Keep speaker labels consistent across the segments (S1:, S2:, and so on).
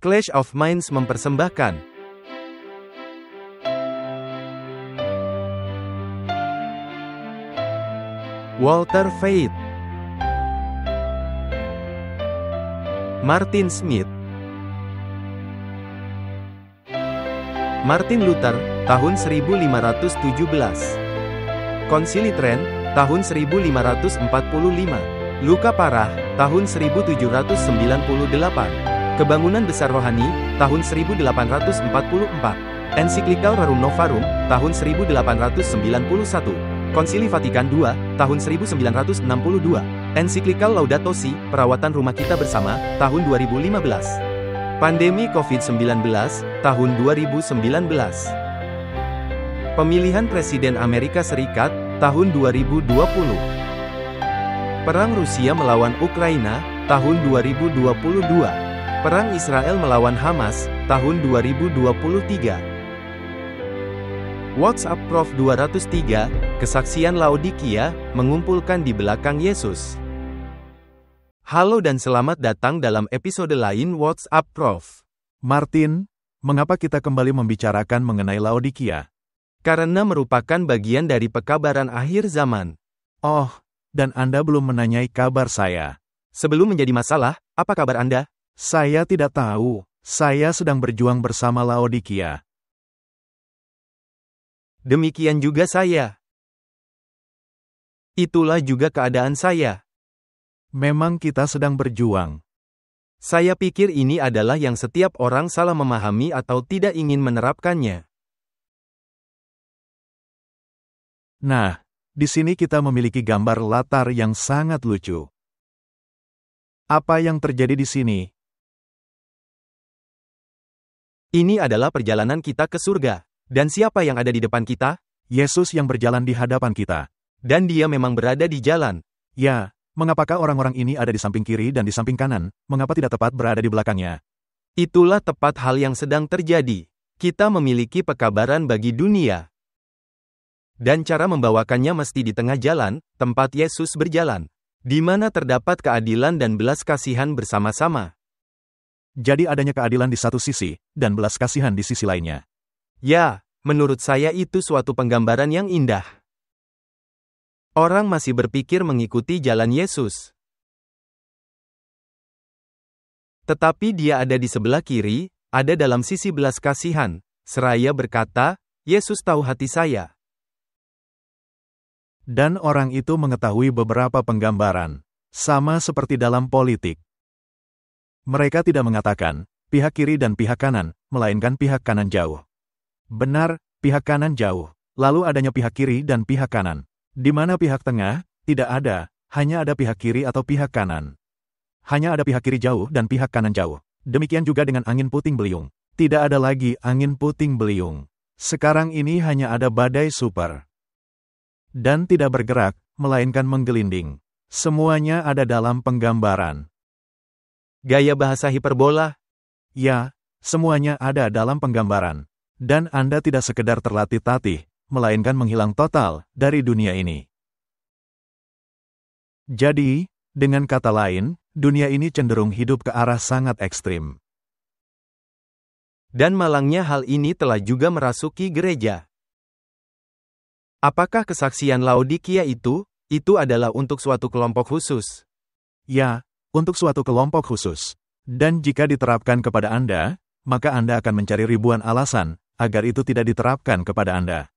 S1: Clash of Minds mempersembahkan Walter Veith, Martin Smith, Martin Luther, tahun 1517. Konsili Trent, tahun 1545. Luka Parah, tahun 1798. Kebangunan Besar Rohani, tahun 1844. Ensiklikal Rerum Novarum, tahun 1891. Konsili Vatikan II, tahun 1962. Ensiklikal Laudato Si, Perawatan Rumah Kita Bersama, tahun 2015. Pandemi COVID-19, tahun 2019. Pemilihan Presiden Amerika Serikat, tahun 2020. Perang Rusia melawan Ukraina, tahun 2022. Perang Israel melawan Hamas, tahun 2023. WhatsApp Prof 203, Kesaksian Laodikia, mengumpulkan di belakang Yesus. Halo dan selamat datang dalam episode lain WhatsApp Prof.
S2: Martin, mengapa kita kembali membicarakan mengenai Laodikia?
S1: Karena merupakan bagian dari pekabaran akhir zaman.
S2: Oh, dan Anda belum menanyai kabar saya.
S1: Sebelum menjadi masalah, apa kabar Anda?
S2: Saya tidak tahu. Saya sedang berjuang bersama Laodikia.
S1: Demikian juga saya. Itulah juga keadaan saya.
S2: Memang kita sedang berjuang.
S1: Saya pikir ini adalah yang setiap orang salah memahami atau tidak ingin menerapkannya.
S2: Nah, di sini kita memiliki gambar latar yang sangat lucu. Apa yang terjadi di sini?
S1: Ini adalah perjalanan kita ke surga. Dan siapa yang ada di depan kita?
S2: Yesus yang berjalan di hadapan kita.
S1: Dan dia memang berada di jalan.
S2: Ya, mengapakah orang-orang ini ada di samping kiri dan di samping kanan? Mengapa tidak tepat berada di belakangnya?
S1: Itulah tepat hal yang sedang terjadi. Kita memiliki pekabaran bagi dunia. Dan cara membawakannya mesti di tengah jalan, tempat Yesus berjalan. Di mana terdapat keadilan dan belas kasihan bersama-sama.
S2: Jadi adanya keadilan di satu sisi, dan belas kasihan di sisi lainnya.
S1: Ya, menurut saya itu suatu penggambaran yang indah. Orang masih berpikir mengikuti jalan Yesus. Tetapi dia ada di sebelah kiri, ada dalam sisi belas kasihan. Seraya berkata, Yesus tahu hati saya.
S2: Dan orang itu mengetahui beberapa penggambaran. Sama seperti dalam politik. Mereka tidak mengatakan, pihak kiri dan pihak kanan, melainkan pihak kanan jauh. Benar, pihak kanan jauh. Lalu adanya pihak kiri dan pihak kanan. Di mana pihak tengah? Tidak ada, hanya ada pihak kiri atau pihak kanan. Hanya ada pihak kiri jauh dan pihak kanan jauh. Demikian juga dengan angin puting beliung. Tidak ada lagi angin puting beliung. Sekarang ini hanya ada badai super. Dan tidak bergerak, melainkan menggelinding. Semuanya ada dalam penggambaran.
S1: Gaya bahasa hiperbola?
S2: Ya, semuanya ada dalam penggambaran. Dan Anda tidak sekedar terlatih-tatih, melainkan menghilang total dari dunia ini. Jadi, dengan kata lain, dunia ini cenderung hidup ke arah sangat ekstrim.
S1: Dan malangnya hal ini telah juga merasuki gereja. Apakah kesaksian Laodikia itu adalah untuk suatu kelompok khusus?
S2: Ya, untuk suatu kelompok khusus. Dan jika diterapkan kepada Anda, maka Anda akan mencari ribuan alasan agar itu tidak diterapkan kepada Anda.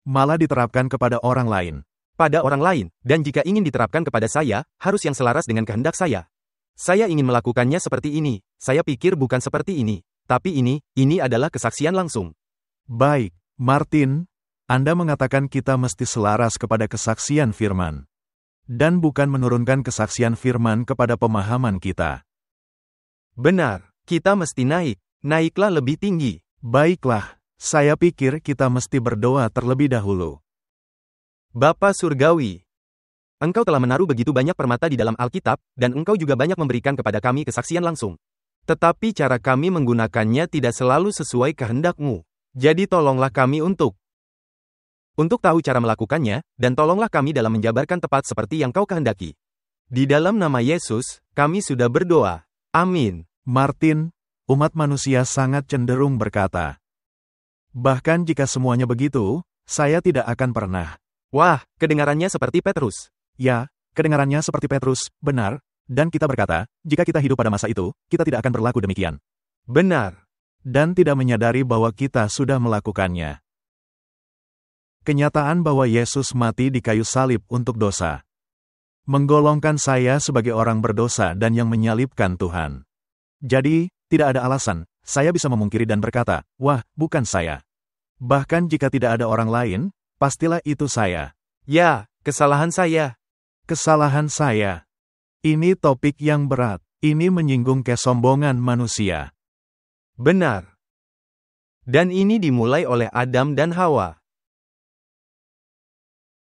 S2: Malah diterapkan kepada orang lain.
S1: Pada orang lain, dan jika ingin diterapkan kepada saya, harus yang selaras dengan kehendak saya. Saya ingin melakukannya seperti ini, saya pikir bukan seperti ini. Tapi ini adalah kesaksian langsung.
S2: Baik, Martin, Anda mengatakan kita mesti selaras kepada kesaksian firman. Dan bukan menurunkan kesaksian firman kepada pemahaman kita.
S1: Benar, kita mesti naiklah lebih tinggi.
S2: Baiklah, saya pikir kita mesti berdoa terlebih dahulu.
S1: Bapa Surgawi, Engkau telah menaruh begitu banyak permata di dalam Alkitab, dan Engkau juga banyak memberikan kepada kami kesaksian langsung. Tetapi cara kami menggunakannya tidak selalu sesuai kehendak-Mu. Jadi tolonglah kami untuk tahu cara melakukannya, dan tolonglah kami dalam menjabarkan tepat seperti yang Kau kehendaki. Di dalam nama Yesus, kami sudah berdoa. Amin.
S2: Martin, umat manusia sangat cenderung berkata. Bahkan jika semuanya begitu, saya tidak akan pernah.
S1: Wah, kedengarannya seperti Petrus.
S2: Ya, kedengarannya seperti Petrus, benar, dan kita berkata, jika kita hidup pada masa itu, kita tidak akan berlaku demikian.
S1: Benar.
S2: Dan tidak menyadari bahwa kita sudah melakukannya. Kenyataan bahwa Yesus mati di kayu salib untuk dosa. Menggolongkan saya sebagai orang berdosa dan yang menyalibkan Tuhan. Jadi, tidak ada alasan, saya bisa memungkiri dan berkata, wah, bukan saya. Bahkan jika tidak ada orang lain, pastilah itu saya.
S1: Ya, kesalahan saya.
S2: Kesalahan saya. Ini topik yang berat. Ini menyinggung kesombongan manusia.
S1: Benar. Dan ini dimulai oleh Adam dan Hawa.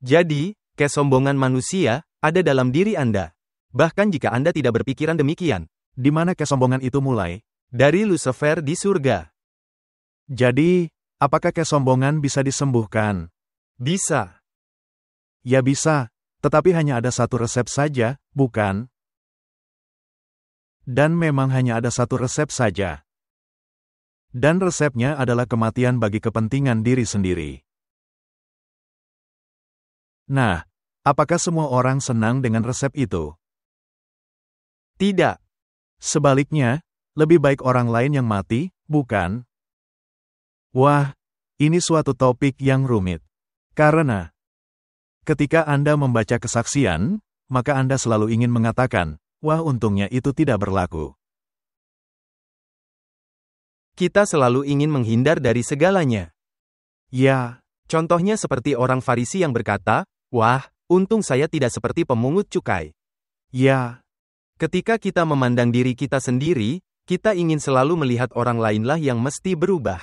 S1: Jadi, kesombongan manusia ada dalam diri Anda. Bahkan jika Anda tidak berpikiran demikian.
S2: Di mana kesombongan itu mulai?
S1: Dari Lucifer di surga.
S2: Jadi, apakah kesombongan bisa disembuhkan?
S1: Bisa.
S2: Ya bisa, tetapi hanya ada satu resep saja, bukan? Dan memang hanya ada satu resep saja. Dan resepnya adalah kematian bagi kepentingan diri sendiri. Nah, apakah semua orang senang dengan resep itu?
S1: Tidak.
S2: Sebaliknya, lebih baik orang lain yang mati, bukan? Wah, ini suatu topik yang rumit. Karena, ketika Anda membaca kesaksian, maka Anda selalu ingin mengatakan, wah untungnya itu tidak berlaku.
S1: Kita selalu ingin menghindar dari segalanya.
S2: Ya,
S1: contohnya seperti orang Farisi yang berkata, wah, untung saya tidak seperti pemungut cukai.
S2: ya,
S1: Ketika kita memandang diri kita sendiri, kita ingin selalu melihat orang lainlah yang mesti berubah.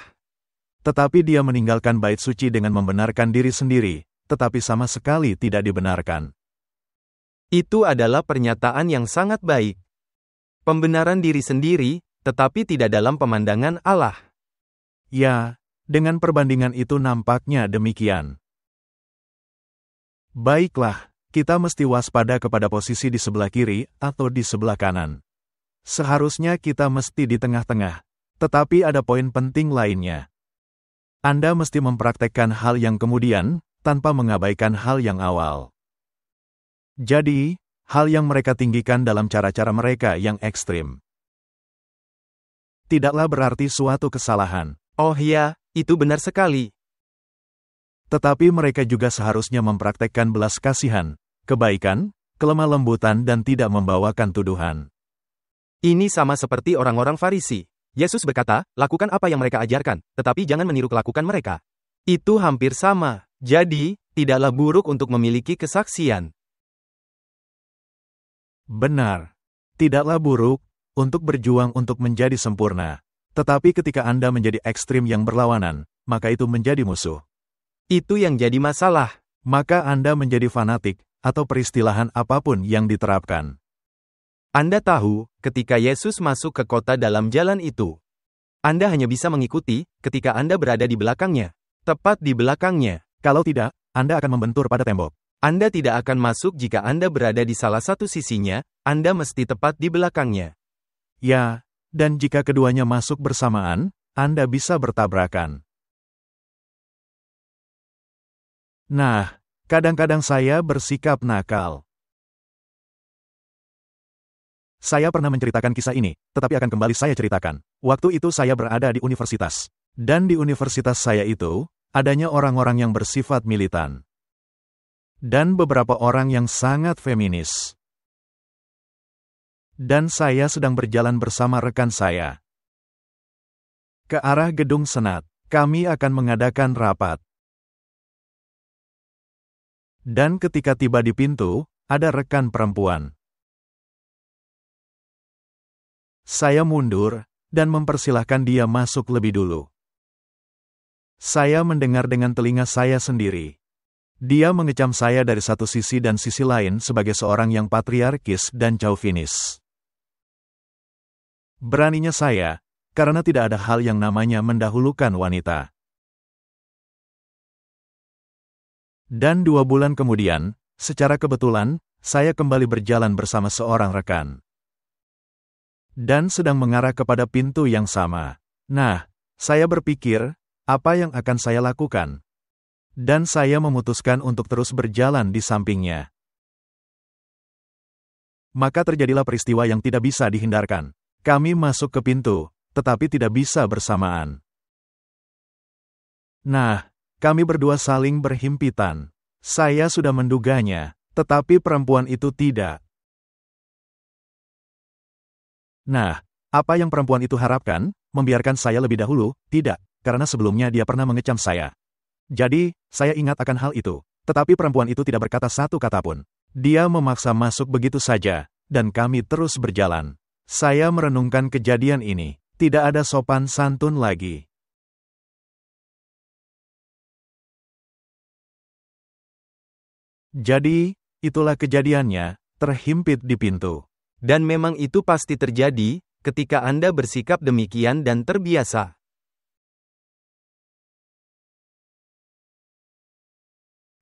S2: tetapi dia meninggalkan bait suci dengan membenarkan diri sendiri, tetapi sama sekali tidak dibenarkan.
S1: Itu adalah pernyataan yang sangat baik. Pembenaran diri sendiri, tetapi tidak dalam pemandangan Allah.
S2: Ya, dengan perbandingan itu nampaknya demikian. Baiklah, kita mesti waspada kepada posisi di sebelah kiri atau di sebelah kanan. Seharusnya kita mesti di tengah-tengah. Tetapi ada poin penting lainnya. Anda mesti mempraktekkan hal yang kemudian, tanpa mengabaikan hal yang awal. Jadi, hal yang mereka tinggikan dalam cara-cara mereka yang ekstrim. Tidaklah berarti suatu kesalahan.
S1: Oh ya, itu benar sekali.
S2: Tetapi mereka juga seharusnya mempraktekkan belas kasihan, kebaikan, kelemah lembutan dan tidak membawakan tuduhan.
S1: Ini sama seperti orang-orang Farisi. Yesus berkata, lakukan apa yang mereka ajarkan, tetapi jangan meniru kelakukan mereka. Itu hampir sama. Jadi, tidaklah buruk untuk memiliki kesaksian.
S2: Benar. Tidaklah buruk untuk berjuang untuk menjadi sempurna. Tetapi ketika Anda menjadi ekstrim yang berlawanan, maka itu menjadi musuh.
S1: Itu yang jadi masalah.
S2: Maka Anda menjadi fanatik, atau peristilahan apapun yang diterapkan.
S1: Anda tahu, ketika Yesus masuk ke kota dalam jalan itu, Anda hanya bisa mengikuti ketika Anda berada di belakangnya. Tepat di belakangnya.
S2: Kalau tidak, Anda akan membentur pada tembok.
S1: Anda tidak akan masuk jika Anda berada di salah satu sisinya, Anda mesti tepat di belakangnya.
S2: Ya, dan jika keduanya masuk bersamaan, Anda bisa bertabrakan. Nah, kadang-kadang saya bersikap nakal. Saya pernah menceritakan kisah ini, tetapi akan kembali saya ceritakan. Waktu itu saya berada di universitas. Dan di universitas saya itu, adanya orang-orang yang bersifat militan. Dan beberapa orang yang sangat feminis. Dan saya sedang berjalan bersama rekan saya ke arah gedung Senat. Kami akan mengadakan rapat. Dan ketika tiba di pintu, ada rekan perempuan. Saya mundur, dan mempersilahkan dia masuk lebih dulu. Saya mendengar dengan telinga saya sendiri. Dia mengecam saya dari satu sisi dan sisi lain sebagai seorang yang patriarkis dan chauvinis. Beraninya saya, karena tidak ada hal yang namanya mendahulukan wanita. Dan 2 bulan kemudian, secara kebetulan, saya kembali berjalan bersama seorang rekan. Dan sedang mengarah kepada pintu yang sama. Nah, saya berpikir, apa yang akan saya lakukan? Dan saya memutuskan untuk terus berjalan di sampingnya. Maka terjadilah peristiwa yang tidak bisa dihindarkan. Kami masuk ke pintu, tetapi tidak bisa bersamaan. Nah, kami berdua saling berhimpitan. Saya sudah menduganya, tetapi perempuan itu tidak. Nah, apa yang perempuan itu harapkan? Membiarkan saya lebih dahulu? Tidak, karena sebelumnya dia pernah mengecam saya. Jadi, saya ingat akan hal itu. Tetapi perempuan itu tidak berkata satu kata pun. Dia memaksa masuk begitu saja, dan kami terus berjalan. Saya merenungkan kejadian ini. Tidak ada sopan santun lagi. Jadi, itulah kejadiannya, terhimpit di pintu.
S1: Dan memang itu pasti terjadi, ketika Anda bersikap demikian dan terbiasa.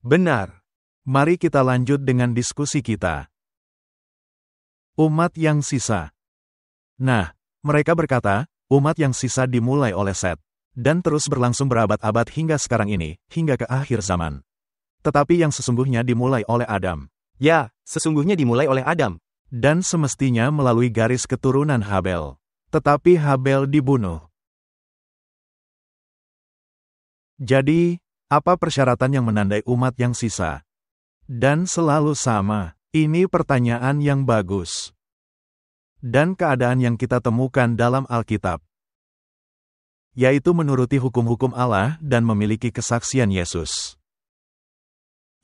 S1: Benar.
S2: Mari kita lanjut dengan diskusi kita. Umat yang sisa. Nah, mereka berkata, umat yang sisa dimulai oleh Set, dan terus berlangsung berabad-abad hingga sekarang ini, hingga ke akhir zaman. Tetapi yang sesungguhnya dimulai oleh Adam.
S1: Ya, sesungguhnya dimulai oleh Adam.
S2: Dan semestinya melalui garis keturunan Habel. Tetapi Habel dibunuh. Jadi, apa persyaratan yang menandai umat yang sisa? Dan selalu sama, ini pertanyaan yang bagus. Dan keadaan yang kita temukan dalam Alkitab, yaitu menuruti hukum-hukum Allah dan memiliki kesaksian Yesus.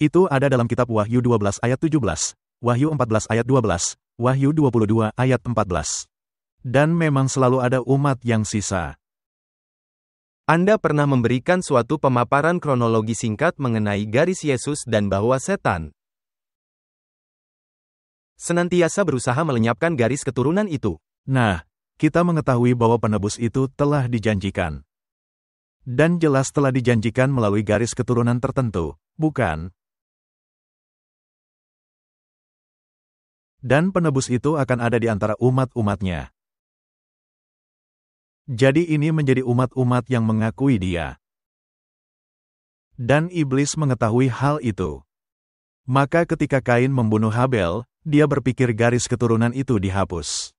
S2: Itu ada dalam kitab Wahyu 12 ayat 17, Wahyu 14 ayat 12, Wahyu 22 ayat 14. Dan memang selalu ada umat yang sisa.
S1: Anda pernah memberikan suatu pemaparan kronologi singkat mengenai garis Yesus dan bahwa setan senantiasa berusaha melenyapkan garis keturunan itu.
S2: Nah, kita mengetahui bahwa penebus itu telah dijanjikan. Dan jelas telah dijanjikan melalui garis keturunan tertentu, bukan? Dan penebus itu akan ada di antara umat-umatnya. Jadi ini menjadi umat-umat yang mengakui dia. Dan iblis mengetahui hal itu. Maka ketika Kain membunuh Habel, dia berpikir garis keturunan itu dihapus.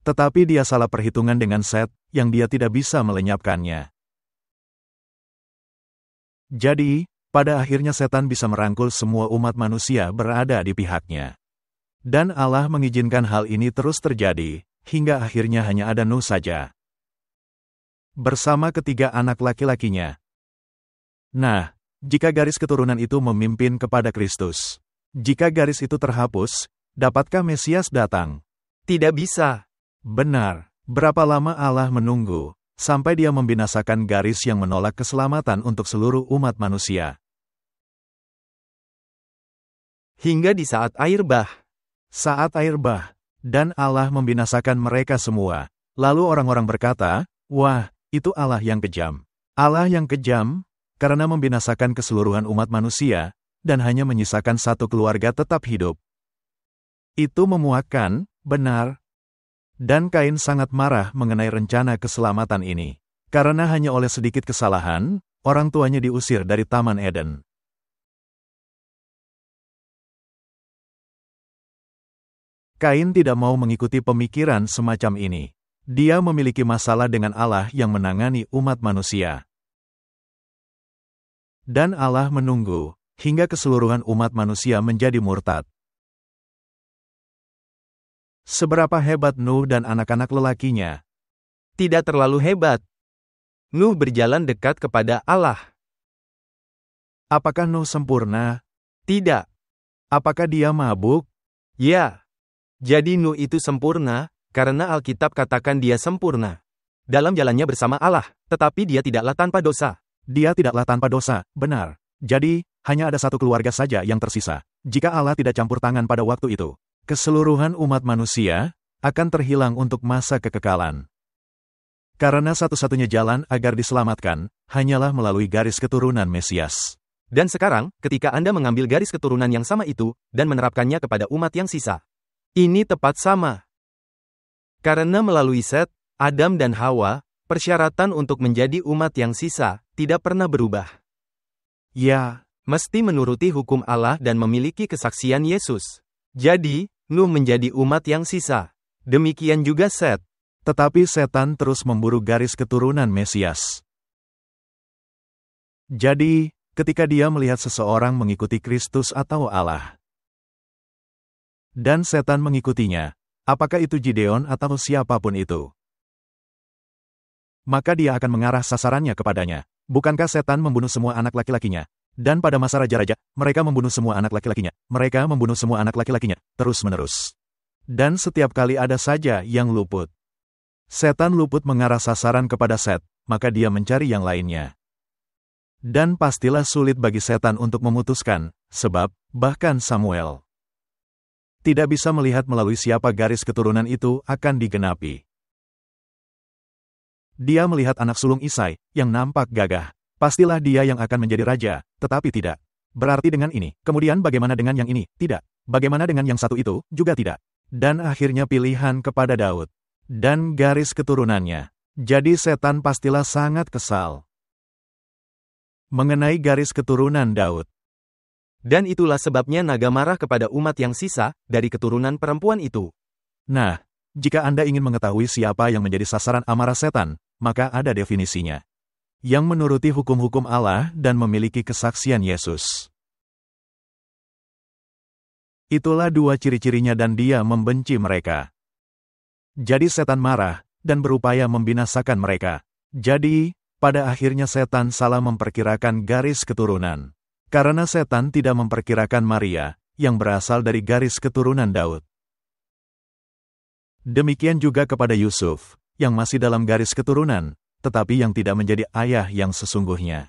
S2: Tetapi dia salah perhitungan dengan Set, yang dia tidak bisa melenyapkannya. Jadi, pada akhirnya setan bisa merangkul semua umat manusia berada di pihaknya. Dan Allah mengizinkan hal ini terus terjadi, hingga akhirnya hanya ada Nuh saja. Bersama ketiga anak laki-lakinya. Nah, jika garis keturunan itu memimpin kepada Kristus, jika garis itu terhapus, dapatkah Mesias datang?
S1: Tidak bisa.
S2: Benar, berapa lama Allah menunggu, sampai dia membinasakan garis yang menolak keselamatan untuk seluruh umat manusia.
S1: Hingga di saat air bah.
S2: Saat air bah, dan Allah membinasakan mereka semua. Lalu orang-orang berkata, wah, itu Allah yang kejam. Allah yang kejam, karena membinasakan keseluruhan umat manusia, dan hanya menyisakan satu keluarga tetap hidup. Itu memuakkan, benar. Dan Kain sangat marah mengenai rencana keselamatan ini. Karena hanya oleh sedikit kesalahan, orang tuanya diusir dari Taman Eden. Kain tidak mau mengikuti pemikiran semacam ini. Dia memiliki masalah dengan Allah yang menangani umat manusia. Dan Allah menunggu, hingga keseluruhan umat manusia menjadi murtad. Seberapa hebat Nuh dan anak-anak lelakinya?
S1: Tidak terlalu hebat. Nuh berjalan dekat kepada Allah.
S2: Apakah Nuh sempurna?
S1: Tidak.
S2: Apakah dia mabuk?
S1: Ya. Jadi Nuh itu sempurna, karena Alkitab katakan dia sempurna dalam jalannya bersama Allah, tetapi dia tidaklah tanpa dosa.
S2: Dia tidaklah tanpa dosa, benar. Jadi, hanya ada satu keluarga saja yang tersisa. Jika Allah tidak campur tangan pada waktu itu, keseluruhan umat manusia akan terhilang untuk masa kekekalan. Karena satu-satunya jalan agar diselamatkan, hanyalah melalui garis keturunan Mesias.
S1: Dan sekarang, ketika Anda mengambil garis keturunan yang sama itu, dan menerapkannya kepada umat yang sisa. Ini tepat sama. Karena melalui Set, Adam dan Hawa, persyaratan untuk menjadi umat yang sisa, tidak pernah berubah.
S2: Ya,
S1: Mesti menuruti hukum Allah dan memiliki kesaksian Yesus. Jadi, Nuh menjadi umat yang sisa. Demikian juga Set.
S2: tetapi setan terus memburu garis keturunan Mesias. Jadi, ketika dia melihat seseorang mengikuti Kristus atau Allah, dan setan mengikutinya, apakah itu Gideon atau siapapun itu, maka dia akan mengarah sasarannya kepadanya. Bukankah setan membunuh semua anak laki-lakinya? Dan pada masa raja-raja, mereka membunuh semua anak laki-lakinya. Mereka membunuh semua anak laki-lakinya, terus-menerus. Dan setiap kali ada saja yang luput. Setan luput mengarah sasaran kepada Set, maka dia mencari yang lainnya. Dan pastilah sulit bagi setan untuk memutuskan, sebab, bahkan Samuel tidak bisa melihat melalui siapa garis keturunan itu akan digenapi. Dia melihat anak sulung Isai, yang nampak gagah. Pastilah dia yang akan menjadi raja, tetapi tidak. Berarti dengan ini, kemudian bagaimana dengan yang ini? Tidak. Bagaimana dengan yang satu itu? Juga tidak. Dan akhirnya pilihan kepada Daud. Dan garis keturunannya. Jadi setan pastilah sangat kesal mengenai garis keturunan Daud.
S1: Dan itulah sebabnya naga marah kepada umat yang sisa, dari keturunan perempuan itu.
S2: Nah, jika Anda ingin mengetahui siapa yang menjadi sasaran amarah setan, maka ada definisinya. Yang menuruti hukum-hukum Allah dan memiliki kesaksian Yesus. Itulah dua ciri-cirinya dan dia membenci mereka. Jadi setan marah, dan berupaya membinasakan mereka. Jadi, pada akhirnya setan salah memperkirakan garis keturunan. Karena setan tidak memperkirakan Maria, yang berasal dari garis keturunan Daud. Demikian juga kepada Yusuf, yang masih dalam garis keturunan, tetapi yang tidak menjadi ayah yang sesungguhnya.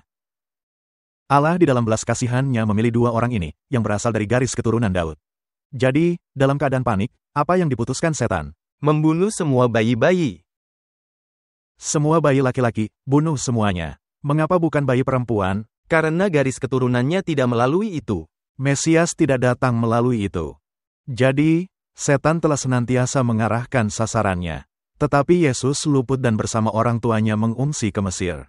S2: Allah di dalam belas kasihan-Nya memilih dua orang ini, yang berasal dari garis keturunan Daud. Jadi, dalam keadaan panik, apa yang diputuskan setan?
S1: Membunuh semua bayi-bayi.
S2: Semua bayi laki-laki, bunuh semuanya. Mengapa bukan bayi perempuan?
S1: Karena garis keturunannya tidak melalui itu.
S2: Mesias tidak datang melalui itu. Jadi, setan telah senantiasa mengarahkan sasarannya. Tetapi Yesus luput dan bersama orang tuanya mengungsi ke Mesir.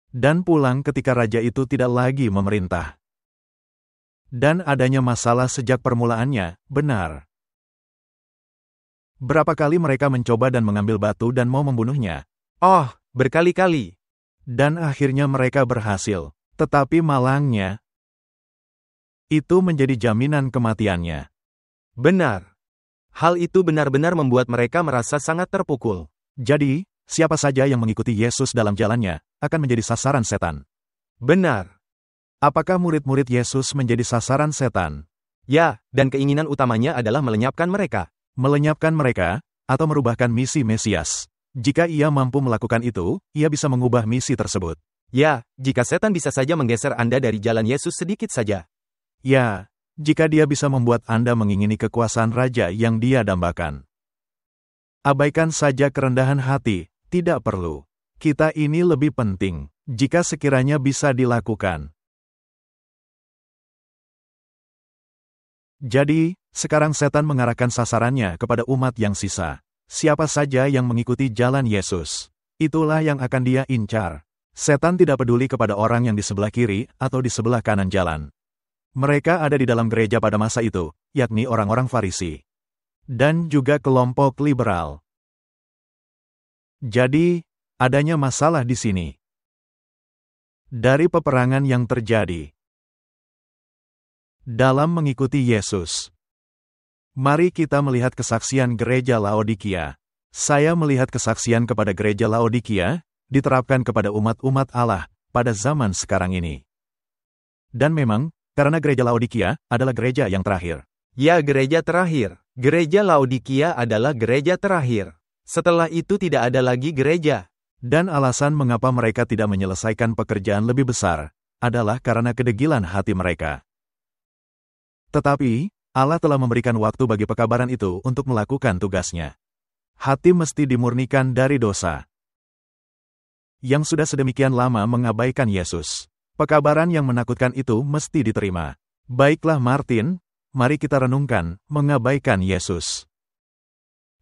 S2: Dan pulang ketika raja itu tidak lagi memerintah. Dan adanya masalah sejak permulaannya, benar. Berapa kali mereka mencoba dan mengambil batu dan mau membunuhnya?
S1: Oh, berkali-kali.
S2: Dan akhirnya mereka berhasil. Tetapi malangnya, itu menjadi jaminan kematiannya.
S1: Benar. Hal itu benar-benar membuat mereka merasa sangat terpukul.
S2: Jadi, siapa saja yang mengikuti Yesus dalam jalannya, akan menjadi sasaran setan.
S1: Benar.
S2: Apakah murid-murid Yesus menjadi sasaran setan?
S1: Ya, dan keinginan utamanya adalah melenyapkan mereka.
S2: Melenyapkan mereka, atau merubahkan misi Mesias. Jika ia mampu melakukan itu, ia bisa mengubah misi tersebut.
S1: Ya, jika setan bisa saja menggeser Anda dari jalan Yesus sedikit saja.
S2: Ya, jika dia bisa membuat Anda mengingini kekuasaan raja yang dia dambakan. Abaikan saja kerendahan hati, tidak perlu. Kita ini lebih penting, jika sekiranya bisa dilakukan. Jadi, sekarang setan mengarahkan sasarannya kepada umat yang sisa. Siapa saja yang mengikuti jalan Yesus, itulah yang akan dia incar. Setan tidak peduli kepada orang yang di sebelah kiri atau di sebelah kanan jalan. Mereka ada di dalam gereja pada masa itu, yakni orang-orang Farisi. Dan juga kelompok liberal. Jadi, adanya masalah di sini. Dari peperangan yang terjadi dalam mengikuti Yesus. Mari kita melihat kesaksian gereja Laodikia. Saya melihat kesaksian kepada gereja Laodikia, diterapkan kepada umat-umat Allah, pada zaman sekarang ini. Dan memang, karena gereja Laodikia adalah gereja yang terakhir.
S1: Ya, gereja terakhir. Gereja Laodikia adalah gereja terakhir. Setelah itu tidak ada lagi gereja.
S2: Dan alasan mengapa mereka tidak menyelesaikan pekerjaan lebih besar, adalah karena kedegilan hati mereka. Tetapi, Allah telah memberikan waktu bagi pekabaran itu untuk melakukan tugasnya. Hati mesti dimurnikan dari dosa yang sudah sedemikian lama mengabaikan Yesus. Pekabaran yang menakutkan itu mesti diterima. Baiklah Martin, mari kita renungkan, mengabaikan Yesus.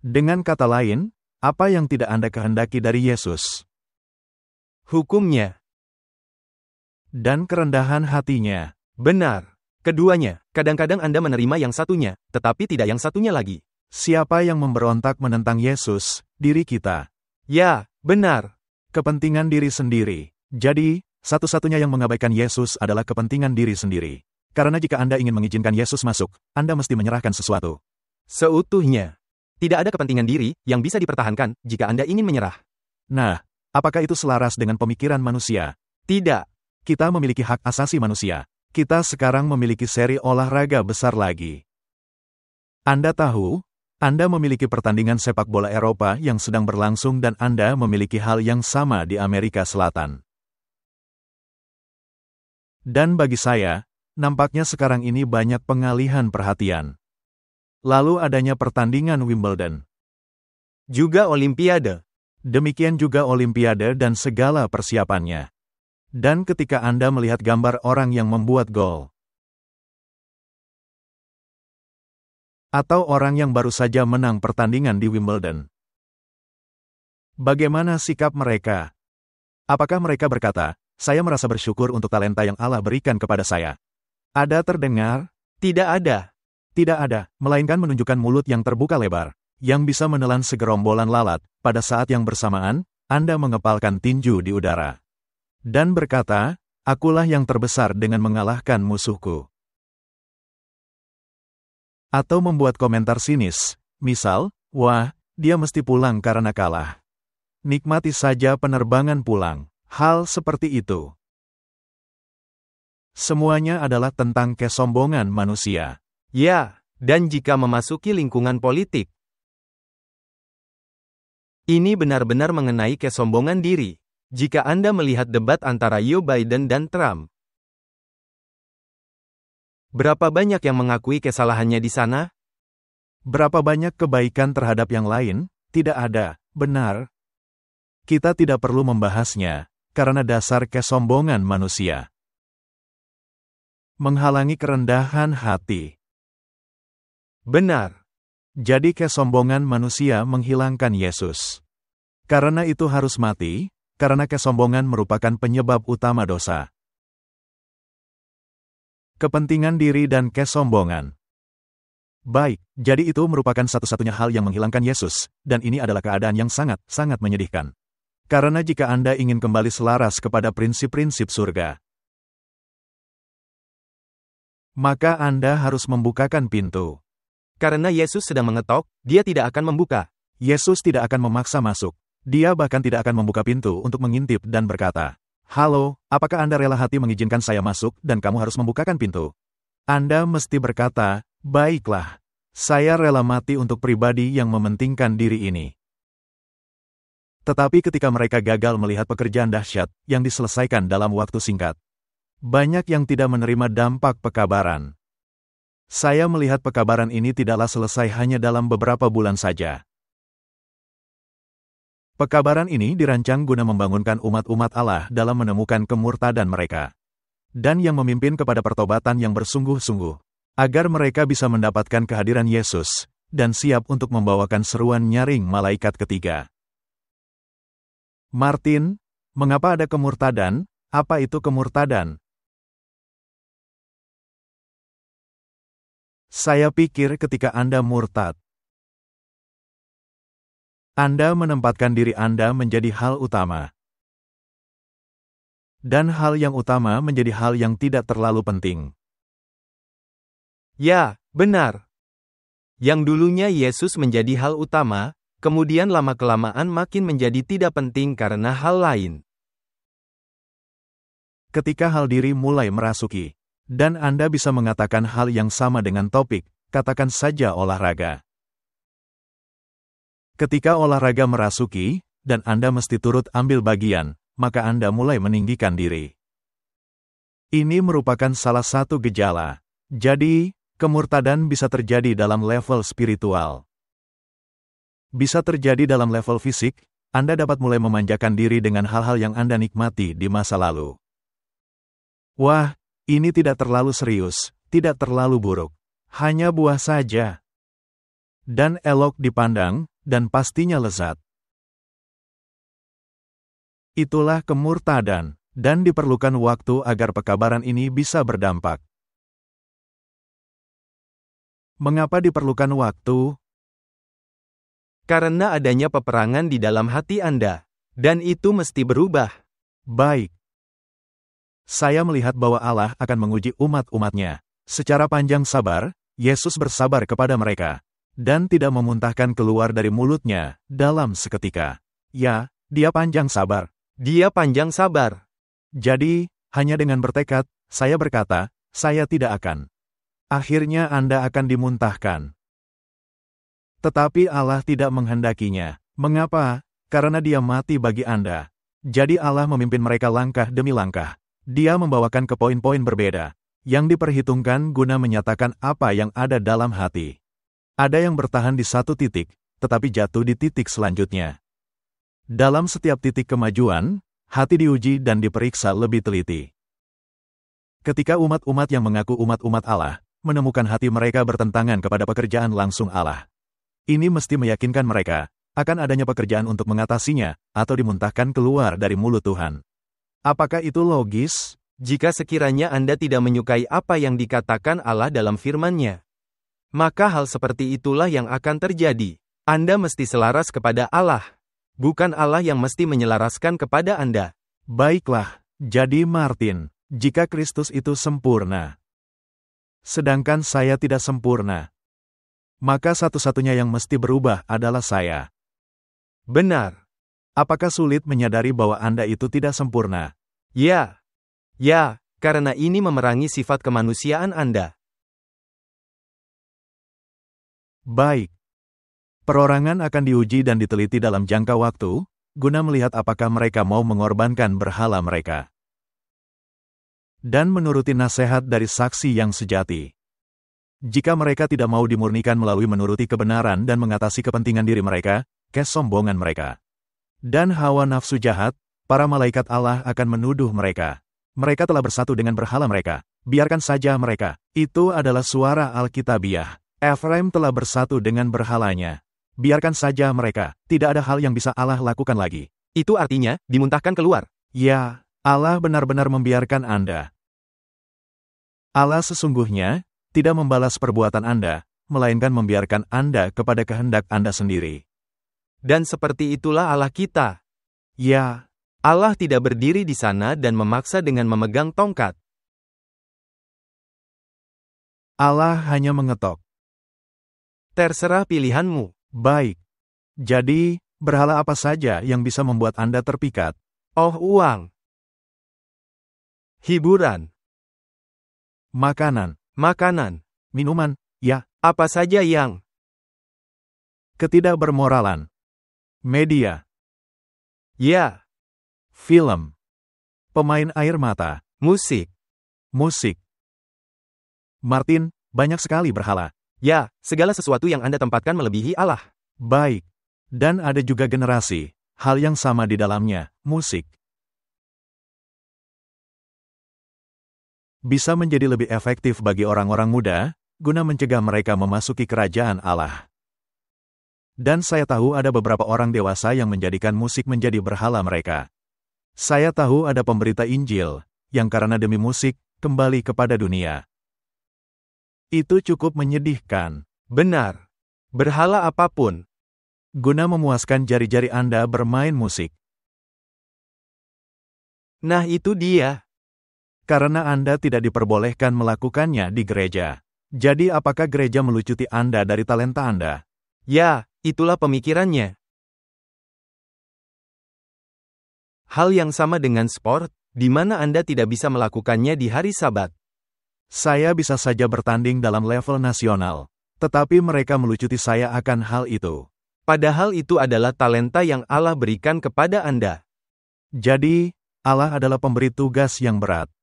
S2: Dengan kata lain, apa yang tidak Anda kehendaki dari Yesus?
S1: Hukumnya.
S2: Dan kerendahan hatinya.
S1: Benar. Keduanya, kadang-kadang Anda menerima yang satunya, tetapi tidak yang satunya lagi.
S2: Siapa yang memberontak menentang Yesus? Diri kita.
S1: Ya, benar.
S2: Kepentingan diri sendiri. Jadi, satu-satunya yang mengabaikan Yesus adalah kepentingan diri sendiri. Karena jika Anda ingin mengizinkan Yesus masuk, Anda mesti menyerahkan sesuatu.
S1: Seutuhnya. Tidak ada kepentingan diri yang bisa dipertahankan jika Anda ingin menyerah.
S2: Nah, apakah itu selaras dengan pemikiran manusia?
S1: Tidak.
S2: Kita memiliki hak asasi manusia. Kita sekarang memiliki seri olahraga besar lagi. Anda tahu, Anda memiliki pertandingan sepak bola Eropa yang sedang berlangsung dan Anda memiliki hal yang sama di Amerika Selatan. Dan bagi saya, nampaknya sekarang ini banyak pengalihan perhatian. Lalu adanya pertandingan Wimbledon.
S1: Juga Olimpiade.
S2: Demikian juga Olimpiade dan segala persiapannya. Dan ketika Anda melihat gambar orang yang membuat gol, atau orang yang baru saja menang pertandingan di Wimbledon, bagaimana sikap mereka? Apakah mereka berkata, "Saya merasa bersyukur untuk talenta yang Allah berikan kepada saya"? Ada terdengar?
S1: Tidak ada.
S2: Tidak ada, melainkan menunjukkan mulut yang terbuka lebar, yang bisa menelan segerombolan lalat. Pada saat yang bersamaan, Anda mengepalkan tinju di udara. Dan berkata, "Akulah yang terbesar dengan mengalahkan musuhku." Atau membuat komentar sinis, misal, "Wah, dia mesti pulang karena kalah. Nikmati saja penerbangan pulang." Hal seperti itu. Semuanya adalah tentang kesombongan manusia.
S1: Ya, dan jika memasuki lingkungan politik, ini benar-benar mengenai kesombongan diri. Jika Anda melihat debat antara Joe Biden dan Trump, berapa banyak yang mengakui kesalahannya di sana?
S2: Berapa banyak kebaikan terhadap yang lain? Tidak ada, benar. Kita tidak perlu membahasnya, karena dasar kesombongan manusia menghalangi kerendahan hati.
S1: Benar.
S2: Jadi kesombongan manusia menghilangkan Yesus. Karena itu harus mati, karena kesombongan merupakan penyebab utama dosa. Kepentingan diri dan kesombongan. Baik, jadi itu merupakan satu-satunya hal yang menghilangkan Yesus, dan ini adalah keadaan yang sangat-sangat menyedihkan. Karena jika Anda ingin kembali selaras kepada prinsip-prinsip surga, maka Anda harus membukakan pintu.
S1: Karena Yesus sedang mengetok, Dia tidak akan membuka.
S2: Yesus tidak akan memaksa masuk. Dia bahkan tidak akan membuka pintu untuk mengintip dan berkata, "Halo, apakah Anda rela hati mengizinkan saya masuk dan kamu harus membukakan pintu?" Anda mesti berkata, "Baiklah, saya rela mati untuk pribadi yang mementingkan diri ini." Tetapi ketika mereka gagal melihat pekerjaan dahsyat yang diselesaikan dalam waktu singkat, banyak yang tidak menerima dampak pekabaran. Saya melihat pekabaran ini tidaklah selesai hanya dalam beberapa bulan saja. Pekabaran ini dirancang guna membangunkan umat-umat Allah dalam menemukan kemurtadan mereka, dan yang memimpin kepada pertobatan yang bersungguh-sungguh, agar mereka bisa mendapatkan kehadiran Yesus, dan siap untuk membawakan seruan nyaring malaikat ketiga. Martin, mengapa ada kemurtadan? Apa itu kemurtadan? Saya pikir ketika Anda murtad, Anda menempatkan diri Anda menjadi hal utama. Dan hal yang utama menjadi hal yang tidak terlalu penting.
S1: Ya, benar. Yang dulunya Yesus menjadi hal utama, kemudian lama-kelamaan makin menjadi tidak penting karena hal lain.
S2: Ketika hal diri mulai merasuki, dan Anda bisa mengatakan hal yang sama dengan topik, katakan saja olahraga. Ketika olahraga merasuki, dan Anda mesti turut ambil bagian, maka Anda mulai meninggikan diri. Ini merupakan salah satu gejala. Jadi, kemurtadan bisa terjadi dalam level spiritual. Bisa terjadi dalam level fisik, Anda dapat mulai memanjakan diri dengan hal-hal yang Anda nikmati di masa lalu. Wah, ini tidak terlalu serius, tidak terlalu buruk. Hanya buah saja. Dan elok dipandang, dan pastinya lezat. Itulah kemurtadan, dan diperlukan waktu agar pekabaran ini bisa berdampak. Mengapa diperlukan waktu?
S1: Karena adanya peperangan di dalam hati Anda. Dan itu mesti berubah.
S2: Baik. Saya melihat bahwa Allah akan menguji umat-umatnya. Secara panjang sabar, Yesus bersabar kepada mereka. Dan tidak memuntahkan keluar dari mulutnya dalam seketika. Ya, dia panjang sabar.
S1: Dia panjang sabar.
S2: Jadi, hanya dengan bertekad, saya berkata, saya tidak akan. Akhirnya Anda akan dimuntahkan. Tetapi Allah tidak menghendakinya. Mengapa? Karena dia mati bagi Anda. Jadi Allah memimpin mereka langkah demi langkah. Dia membawakan ke poin-poin berbeda, yang diperhitungkan guna menyatakan apa yang ada dalam hati. Ada yang bertahan di satu titik, tetapi jatuh di titik selanjutnya. Dalam setiap titik kemajuan, hati diuji dan diperiksa lebih teliti. Ketika umat-umat yang mengaku umat-umat Allah, menemukan hati mereka bertentangan kepada pekerjaan langsung Allah. Ini mesti meyakinkan mereka, akan adanya pekerjaan untuk mengatasinya, atau dimuntahkan keluar dari mulut Tuhan. Apakah itu logis?
S1: Jika sekiranya Anda tidak menyukai apa yang dikatakan Allah dalam firman-Nya, maka hal seperti itulah yang akan terjadi. Anda mesti selaras kepada Allah. Bukan Allah yang mesti menyelaraskan kepada Anda.
S2: Baiklah, jadi Martin, jika Kristus itu sempurna, sedangkan saya tidak sempurna, maka satu-satunya yang mesti berubah adalah saya.
S1: Benar.
S2: Apakah sulit menyadari bahwa Anda itu tidak sempurna?
S1: Ya. Ya, karena ini memerangi sifat kemanusiaan Anda.
S2: Baik. Perorangan akan diuji dan diteliti dalam jangka waktu, guna melihat apakah mereka mau mengorbankan berhala mereka. Dan menuruti nasihat dari saksi yang sejati. Jika mereka tidak mau dimurnikan melalui menuruti kebenaran dan mengatasi kepentingan diri mereka, kesombongan mereka, dan hawa nafsu jahat, para malaikat Allah akan menuduh mereka. Mereka telah bersatu dengan berhala mereka. Biarkan saja mereka. Itu adalah suara Alkitabiah. Efraim telah bersatu dengan berhalanya. Biarkan saja mereka, tidak ada hal yang bisa Allah lakukan lagi.
S1: Itu artinya, dimuntahkan keluar.
S2: Ya, Allah benar-benar membiarkan Anda. Allah sesungguhnya tidak membalas perbuatan Anda, melainkan membiarkan Anda kepada kehendak Anda sendiri.
S1: Dan seperti itulah Allah kita.
S2: Ya,
S1: Allah tidak berdiri di sana dan memaksa dengan memegang tongkat.
S2: Allah hanya mengetok.
S1: Terserah pilihanmu.
S2: Baik. Jadi, berhala apa saja yang bisa membuat Anda terpikat?
S1: Oh, uang. Hiburan.
S2: Makanan.
S1: Makanan.
S2: Minuman. Ya.
S1: Apa saja yang
S2: ketidakbermoralan. Media.
S1: Ya.
S2: Film. Pemain air mata.
S1: Musik.
S2: Musik. Martin, banyak sekali berhala.
S1: Ya, segala sesuatu yang Anda tempatkan melebihi Allah.
S2: Baik. Dan ada juga generasi. Hal yang sama di dalamnya, musik. Bisa menjadi lebih efektif bagi orang-orang muda, guna mencegah mereka memasuki kerajaan Allah. Dan saya tahu ada beberapa orang dewasa yang menjadikan musik menjadi berhala mereka. Saya tahu ada pemberita Injil, yang karena demi musik, kembali kepada dunia. Itu cukup menyedihkan.
S1: Benar. Berhala apapun.
S2: Guna memuaskan jari-jari Anda bermain musik.
S1: Nah itu dia.
S2: Karena Anda tidak diperbolehkan melakukannya di gereja. Jadi apakah gereja melucuti Anda dari talenta Anda?
S1: Ya, itulah pemikirannya. Hal yang sama dengan sport, di mana Anda tidak bisa melakukannya di hari Sabat.
S2: Saya bisa saja bertanding dalam level nasional, tetapi mereka melucuti saya akan hal itu.
S1: Padahal itu adalah talenta yang Allah berikan kepada Anda.
S2: Jadi, Allah adalah pemberi tugas yang berat.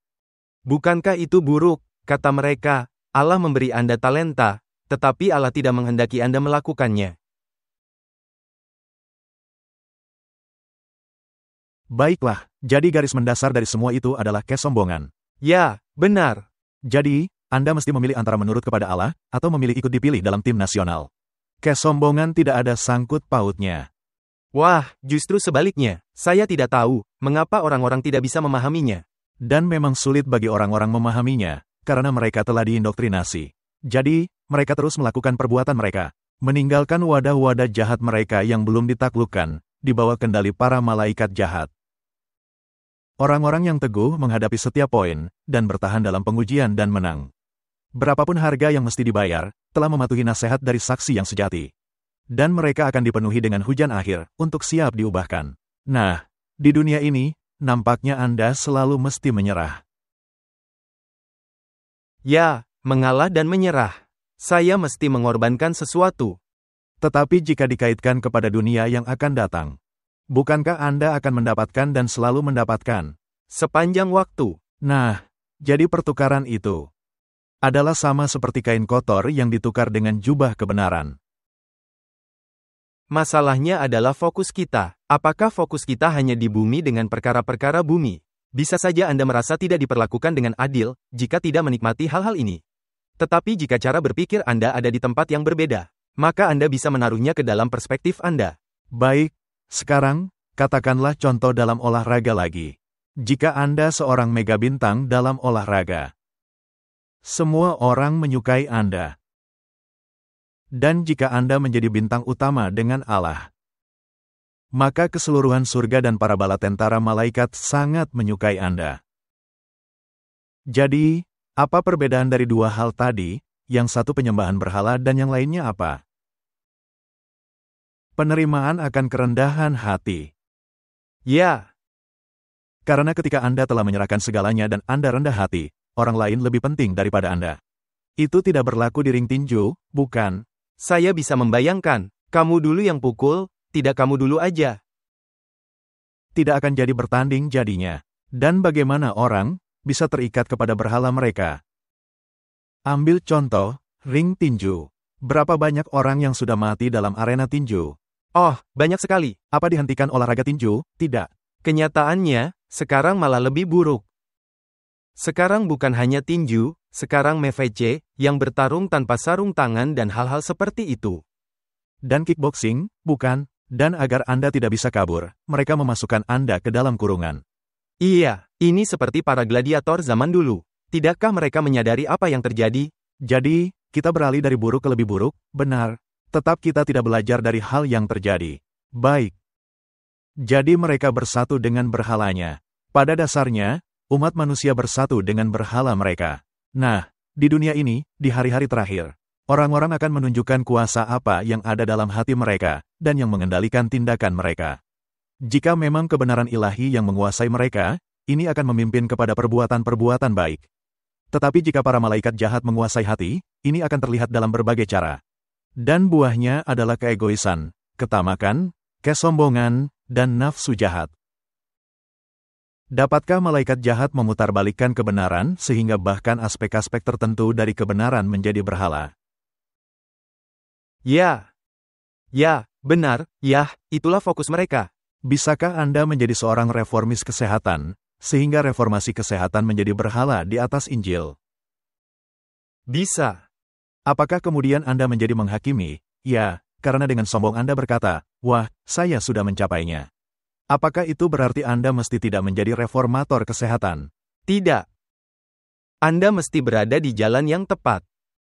S1: Bukankah itu buruk, kata mereka, Allah memberi Anda talenta, tetapi Allah tidak menghendaki Anda melakukannya.
S2: Baiklah, jadi garis mendasar dari semua itu adalah kesombongan.
S1: Ya, benar.
S2: Jadi, Anda mesti memilih antara menurut kepada Allah, atau memilih ikut dipilih dalam tim nasional. Kesombongan tidak ada sangkut pautnya.
S1: Wah, justru sebaliknya. Saya tidak tahu, mengapa orang-orang tidak bisa memahaminya.
S2: Dan memang sulit bagi orang-orang memahaminya, karena mereka telah diindoktrinasi. Jadi, mereka terus melakukan perbuatan mereka, meninggalkan wadah-wadah jahat mereka yang belum ditaklukkan, di bawah kendali para malaikat jahat. Orang-orang yang teguh menghadapi setiap poin, dan bertahan dalam pengujian dan menang. Berapapun harga yang mesti dibayar, telah mematuhi nasihat dari saksi yang sejati. Dan mereka akan dipenuhi dengan hujan akhir, untuk siap diubahkan. Nah, di dunia ini, nampaknya Anda selalu mesti menyerah.
S1: Ya, mengalah dan menyerah. Saya mesti mengorbankan sesuatu.
S2: Tetapi jika dikaitkan kepada dunia yang akan datang, bukankah Anda akan mendapatkan dan selalu mendapatkan?
S1: Sepanjang waktu.
S2: Nah, jadi pertukaran itu adalah sama seperti kain kotor yang ditukar dengan jubah kebenaran.
S1: Masalahnya adalah fokus kita. Apakah fokus kita hanya di bumi dengan perkara-perkara bumi? Bisa saja Anda merasa tidak diperlakukan dengan adil, jika tidak menikmati hal-hal ini. Tetapi jika cara berpikir Anda ada di tempat yang berbeda, maka Anda bisa menaruhnya ke dalam perspektif Anda.
S2: Baik, sekarang, katakanlah contoh dalam olahraga lagi. Jika Anda seorang mega bintang dalam olahraga, semua orang menyukai Anda. Dan jika Anda menjadi bintang utama dengan Allah, maka keseluruhan surga dan para bala tentara malaikat sangat menyukai Anda. Jadi, apa perbedaan dari dua hal tadi, yang satu penyembahan berhala dan yang lainnya apa? Penerimaan akan kerendahan hati.
S1: Ya.
S2: Karena ketika Anda telah menyerahkan segalanya dan Anda rendah hati, orang lain lebih penting daripada Anda. Itu tidak berlaku di ring tinju, bukan?
S1: Saya bisa membayangkan, kamu dulu yang pukul, tidak kamu dulu aja.
S2: Tidak akan jadi bertanding jadinya. Dan bagaimana orang bisa terikat kepada berhala mereka? Ambil contoh, ring tinju. Berapa banyak orang yang sudah mati dalam arena tinju?
S1: Oh, banyak sekali.
S2: Apa dihentikan olahraga tinju? Tidak.
S1: Kenyataannya, sekarang malah lebih buruk. Sekarang bukan hanya tinju, sekarang MVC, yang bertarung tanpa sarung tangan dan hal-hal seperti itu.
S2: Dan kickboxing, bukan? Dan agar Anda tidak bisa kabur, mereka memasukkan Anda ke dalam kurungan.
S1: Iya, ini seperti para gladiator zaman dulu. Tidakkah mereka menyadari apa yang terjadi?
S2: Jadi, kita beralih dari buruk ke lebih buruk, benar. Tetap kita tidak belajar dari hal yang terjadi. Baik. Jadi mereka bersatu dengan berhalanya. Pada dasarnya, umat manusia bersatu dengan berhala mereka. Nah, di dunia ini, di hari-hari terakhir, orang-orang akan menunjukkan kuasa apa yang ada dalam hati mereka, dan yang mengendalikan tindakan mereka. Jika memang kebenaran ilahi yang menguasai mereka, ini akan memimpin kepada perbuatan-perbuatan baik. Tetapi jika para malaikat jahat menguasai hati, ini akan terlihat dalam berbagai cara. Dan buahnya adalah keegoisan, ketamakan, kesombongan, dan nafsu jahat. Dapatkah malaikat jahat memutarbalikkan kebenaran sehingga bahkan aspek-aspek tertentu dari kebenaran menjadi berhala?
S1: Ya. Ya, benar, ya, itulah fokus mereka.
S2: Bisakah Anda menjadi seorang reformis kesehatan, sehingga reformasi kesehatan menjadi berhala di atas Injil?
S1: Bisa.
S2: Apakah kemudian Anda menjadi menghakimi? Ya, karena dengan sombong Anda berkata, wah, saya sudah mencapainya. Apakah itu berarti Anda mesti tidak menjadi reformator kesehatan?
S1: Tidak. Anda mesti berada di jalan yang tepat.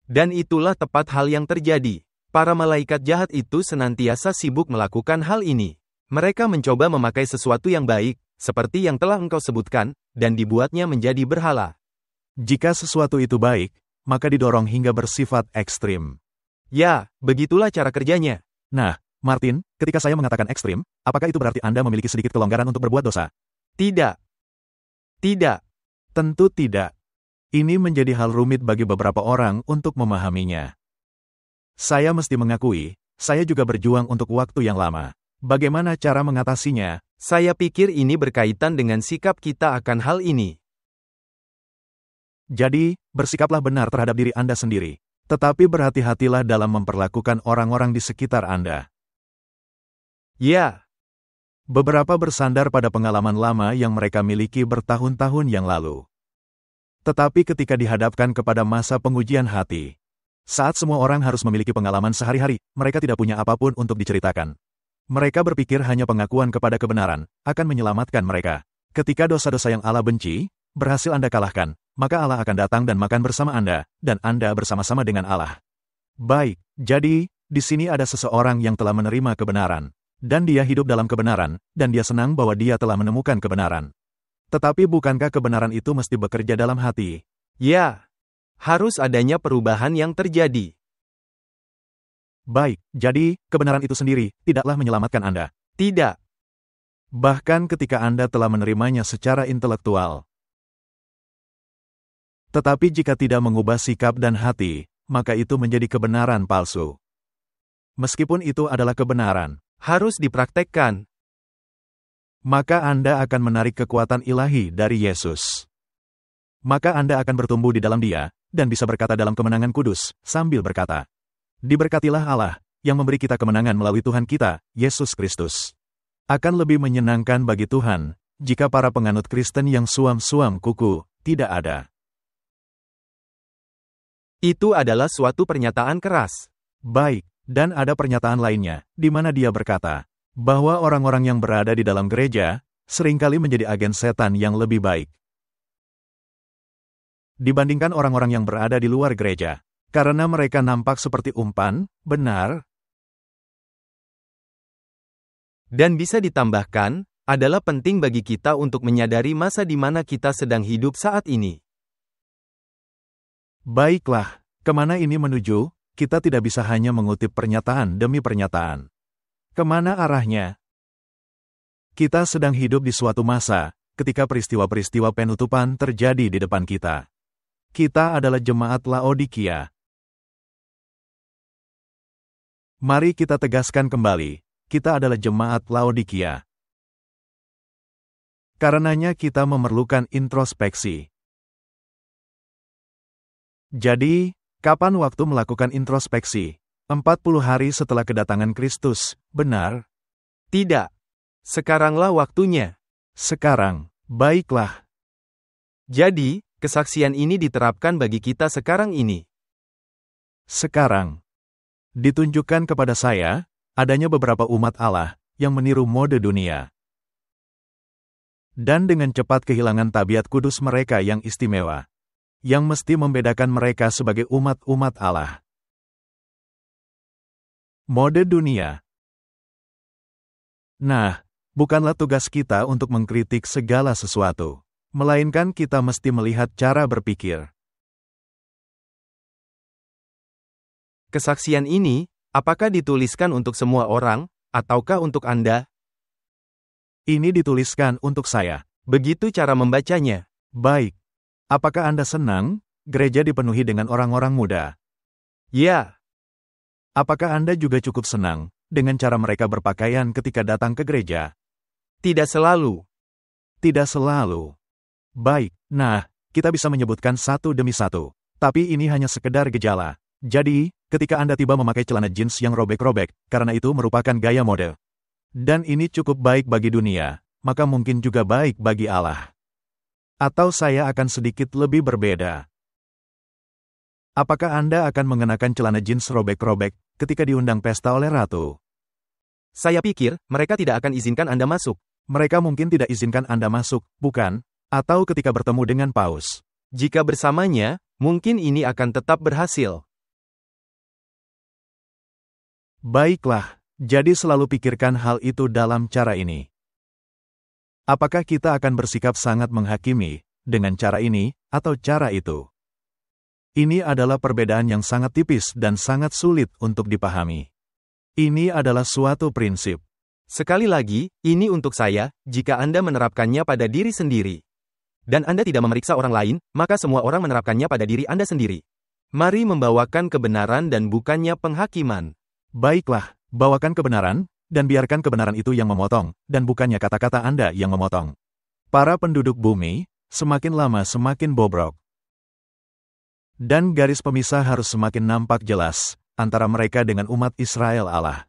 S1: Dan itulah tepat hal yang terjadi. Para malaikat jahat itu senantiasa sibuk melakukan hal ini. Mereka mencoba memakai sesuatu yang baik, seperti yang telah engkau sebutkan, dan dibuatnya menjadi berhala.
S2: Jika sesuatu itu baik, maka didorong hingga bersifat ekstrim.
S1: Ya, begitulah cara kerjanya.
S2: Nah, Martin, ketika saya mengatakan ekstrim, apakah itu berarti Anda memiliki sedikit kelonggaran untuk berbuat dosa?
S1: Tidak. Tidak.
S2: Tentu tidak. Ini menjadi hal rumit bagi beberapa orang untuk memahaminya. Saya mesti mengakui, saya juga berjuang untuk waktu yang lama. Bagaimana cara mengatasinya?
S1: Saya pikir ini berkaitan dengan sikap kita akan hal ini.
S2: Jadi, bersikaplah benar terhadap diri Anda sendiri. Tetapi berhati-hatilah dalam memperlakukan orang-orang di sekitar Anda.
S1: Ya.
S2: Beberapa bersandar pada pengalaman lama yang mereka miliki bertahun-tahun yang lalu. Tetapi ketika dihadapkan kepada masa pengujian hati, saat semua orang harus memiliki pengalaman sehari-hari, mereka tidak punya apapun untuk diceritakan. Mereka berpikir hanya pengakuan kepada kebenaran akan menyelamatkan mereka. Ketika dosa-dosa yang Allah benci berhasil Anda kalahkan, maka Allah akan datang dan makan bersama Anda, dan Anda bersama-sama dengan Allah. Baik, jadi, di sini ada seseorang yang telah menerima kebenaran, dan dia hidup dalam kebenaran, dan dia senang bahwa dia telah menemukan kebenaran. Tetapi bukankah kebenaran itu mesti bekerja dalam hati?
S1: Ya, harus adanya perubahan yang terjadi.
S2: Baik, jadi, kebenaran itu sendiri tidaklah menyelamatkan Anda.
S1: Tidak.
S2: Bahkan ketika Anda telah menerimanya secara intelektual. Tetapi jika tidak mengubah sikap dan hati, maka itu menjadi kebenaran palsu. Meskipun itu adalah kebenaran,
S1: harus dipraktekkan.
S2: Maka Anda akan menarik kekuatan ilahi dari Yesus. Maka Anda akan bertumbuh di dalam Dia, dan bisa berkata dalam kemenangan kudus, sambil berkata, "Diberkatilah Allah, yang memberi kita kemenangan melalui Tuhan kita, Yesus Kristus." Akan lebih menyenangkan bagi Tuhan, jika para penganut Kristen yang suam-suam kuku, tidak ada.
S1: Itu adalah suatu pernyataan keras.
S2: Baik, dan ada pernyataan lainnya, di mana dia berkata, bahwa orang-orang yang berada di dalam gereja, seringkali menjadi agen setan yang lebih baik dibandingkan orang-orang yang berada di luar gereja. Karena mereka nampak seperti umpan, benar?
S1: Dan bisa ditambahkan, adalah penting bagi kita untuk menyadari masa di mana kita sedang hidup saat ini.
S2: Baiklah, kemana ini menuju? Kita tidak bisa hanya mengutip pernyataan demi pernyataan. Kemana arahnya? Kita sedang hidup di suatu masa, ketika peristiwa-peristiwa penutupan terjadi di depan kita. Kita adalah jemaat Laodikia. Mari kita tegaskan kembali, kita adalah jemaat Laodikia. Karenanya kita memerlukan introspeksi. Jadi, kapan waktu melakukan introspeksi? 40 hari setelah kedatangan Kristus, benar?
S1: Tidak. Sekaranglah waktunya.
S2: Sekarang, baiklah.
S1: Jadi, kesaksian ini diterapkan bagi kita sekarang ini.
S2: Sekarang, ditunjukkan kepada saya, adanya beberapa umat Allah yang meniru mode dunia. Dan dengan cepat kehilangan tabiat kudus mereka yang istimewa, yang mesti membedakan mereka sebagai umat-umat Allah. Mode dunia. Nah, bukanlah tugas kita untuk mengkritik segala sesuatu, melainkan kita mesti melihat cara berpikir.
S1: Kesaksian ini, apakah dituliskan untuk semua orang, ataukah untuk Anda?
S2: Ini dituliskan untuk saya.
S1: Begitu cara membacanya.
S2: Baik. Apakah Anda senang, gereja dipenuhi dengan orang-orang muda?
S1: Ya.
S2: Apakah Anda juga cukup senang, dengan cara mereka berpakaian ketika datang ke gereja?
S1: Tidak selalu.
S2: Tidak selalu. Baik, nah, kita bisa menyebutkan satu demi satu. Tapi ini hanya sekedar gejala. Jadi, ketika Anda tiba memakai celana jeans yang robek-robek, karena itu merupakan gaya mode. Dan ini cukup baik bagi dunia, maka mungkin juga baik bagi Allah. Atau saya akan sedikit lebih berbeda. Apakah Anda akan mengenakan celana jeans robek-robek ketika diundang pesta oleh ratu?
S1: Saya pikir, mereka tidak akan izinkan Anda masuk.
S2: Mereka mungkin tidak izinkan Anda masuk, bukan? Atau ketika bertemu dengan paus.
S1: Jika bersamanya, mungkin ini akan tetap berhasil.
S2: Baiklah, jadi selalu pikirkan hal itu dalam cara ini. Apakah kita akan bersikap sangat menghakimi, dengan cara ini, atau cara itu? Ini adalah perbedaan yang sangat tipis dan sangat sulit untuk dipahami. Ini adalah suatu prinsip.
S1: Sekali lagi, ini untuk saya, jika Anda menerapkannya pada diri sendiri. Dan Anda tidak memeriksa orang lain, maka semua orang menerapkannya pada diri Anda sendiri. Mari membawakan kebenaran dan bukannya penghakiman.
S2: Baiklah, bawakan kebenaran, dan biarkan kebenaran itu yang memotong, dan bukannya kata-kata Anda yang memotong. Para penduduk bumi, semakin lama semakin bobrok. Dan garis pemisah harus semakin nampak jelas, antara mereka dengan umat Israel Allah.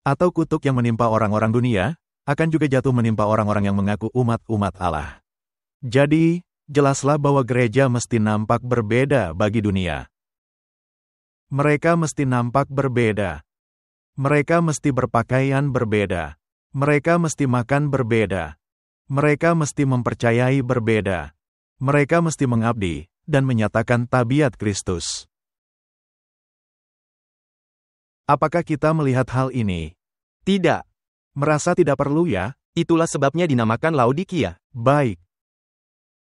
S2: Atau kutuk yang menimpa orang-orang dunia, akan juga jatuh menimpa orang-orang yang mengaku umat-umat Allah. Jadi, jelaslah bahwa gereja mesti nampak berbeda bagi dunia. Mereka mesti nampak berbeda. Mereka mesti berpakaian berbeda. Mereka mesti makan berbeda. Mereka mesti mempercayai berbeda. Mereka mesti mengabdi dan menyatakan tabiat Kristus. Apakah kita melihat hal ini?
S1: Tidak.
S2: Merasa tidak perlu ya?
S1: Itulah sebabnya dinamakan Laodikia.
S2: Baik.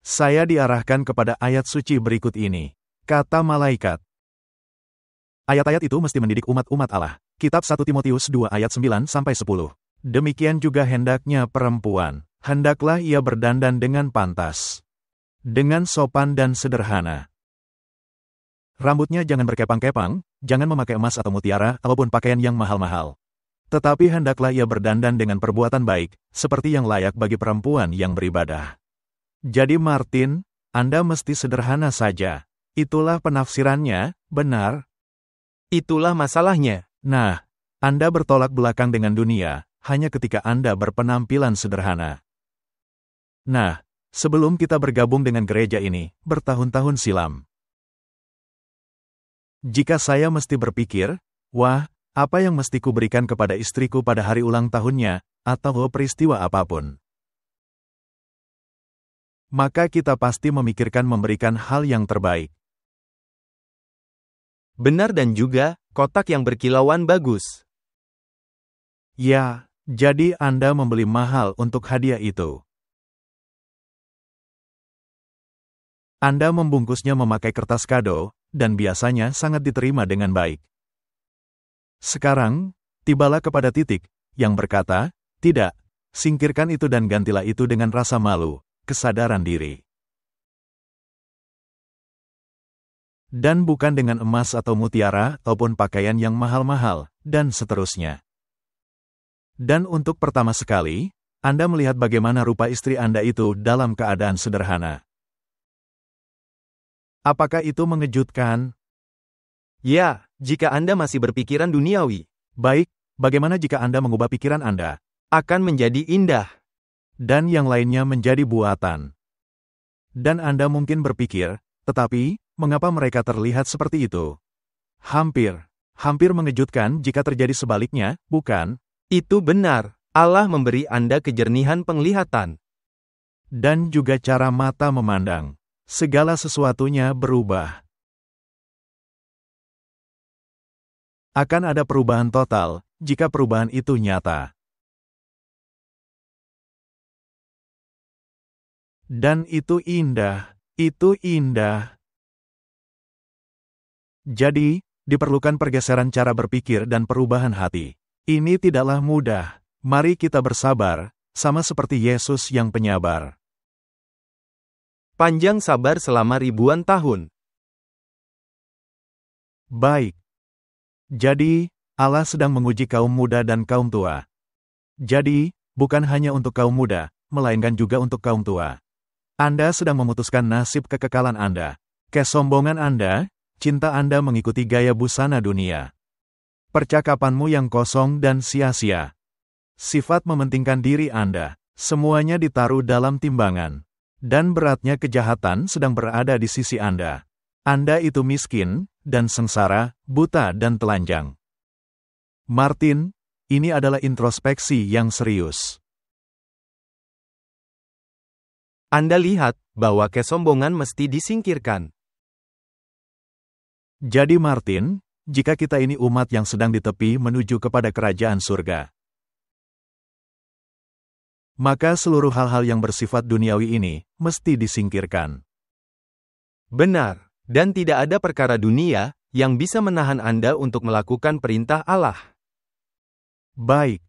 S2: Saya diarahkan kepada ayat suci berikut ini. Kata malaikat. Ayat-ayat itu mesti mendidik umat-umat Allah. Kitab 1 Timotius 2 ayat 9-10. Demikian juga hendaknya perempuan. Hendaklah ia berdandan dengan pantas. Dengan sopan dan sederhana. Rambutnya jangan berkepang-kepang, jangan memakai emas atau mutiara, ataupun pakaian yang mahal-mahal. Tetapi hendaklah ia berdandan dengan perbuatan baik, seperti yang layak bagi perempuan yang beribadah. Jadi Martin, Anda mesti sederhana saja. Itulah penafsirannya, benar?
S1: Itulah masalahnya.
S2: Nah, Anda bertolak belakang dengan dunia, hanya ketika Anda berpenampilan sederhana. Nah, sebelum kita bergabung dengan gereja ini, bertahun-tahun silam. Jika saya mesti berpikir, wah, apa yang mesti kuberikan kepada istriku pada hari ulang tahunnya, atau peristiwa apapun. Maka kita pasti memikirkan memberikan hal yang terbaik.
S1: Benar dan juga, kotak yang berkilauan bagus.
S2: Ya, jadi Anda membeli mahal untuk hadiah itu. Anda membungkusnya memakai kertas kado, dan biasanya sangat diterima dengan baik. Sekarang, tibalah kepada titik yang berkata, tidak, singkirkan itu dan gantilah itu dengan rasa malu, kesadaran diri. Dan bukan dengan emas atau mutiara, ataupun pakaian yang mahal-mahal, dan seterusnya. Dan untuk pertama sekali, Anda melihat bagaimana rupa istri Anda itu dalam keadaan sederhana. Apakah itu mengejutkan?
S1: Ya, jika Anda masih berpikiran duniawi.
S2: Baik, bagaimana jika Anda mengubah pikiran Anda?
S1: Akan menjadi indah.
S2: Dan yang lainnya menjadi buatan. Dan Anda mungkin berpikir, tetapi, mengapa mereka terlihat seperti itu? Hampir mengejutkan jika terjadi sebaliknya, bukan?
S1: Itu benar. Allah memberi Anda kejernihan penglihatan.
S2: Dan juga cara mata memandang. Segala sesuatunya berubah. Akan ada perubahan total, jika perubahan itu nyata. Dan itu indah, itu indah. Jadi, diperlukan pergeseran cara berpikir dan perubahan hati. Ini tidaklah mudah. Mari kita bersabar, sama seperti Yesus yang penyabar.
S1: Panjang sabar selama ribuan tahun.
S2: Baik. Jadi, Allah sedang menguji kaum muda dan kaum tua. Jadi, bukan hanya untuk kaum muda, melainkan juga untuk kaum tua. Anda sedang memutuskan nasib kekekalan Anda. Kesombongan Anda, cinta Anda mengikuti gaya busana dunia. Percakapanmu yang kosong dan sia-sia. Sifat mementingkan diri Anda, semuanya ditaruh dalam timbangan. Dan beratnya kejahatan sedang berada di sisi Anda. Anda itu miskin, dan sengsara, buta dan telanjang. Martin, ini adalah introspeksi yang serius.
S1: Anda lihat, bahwa kesombongan mesti disingkirkan.
S2: Jadi Martin, jika kita ini umat yang sedang ditepi menuju kepada kerajaan surga, maka seluruh hal-hal yang bersifat duniawi ini mesti disingkirkan.
S1: Benar, dan tidak ada perkara dunia yang bisa menahan Anda untuk melakukan perintah Allah.
S2: Baik.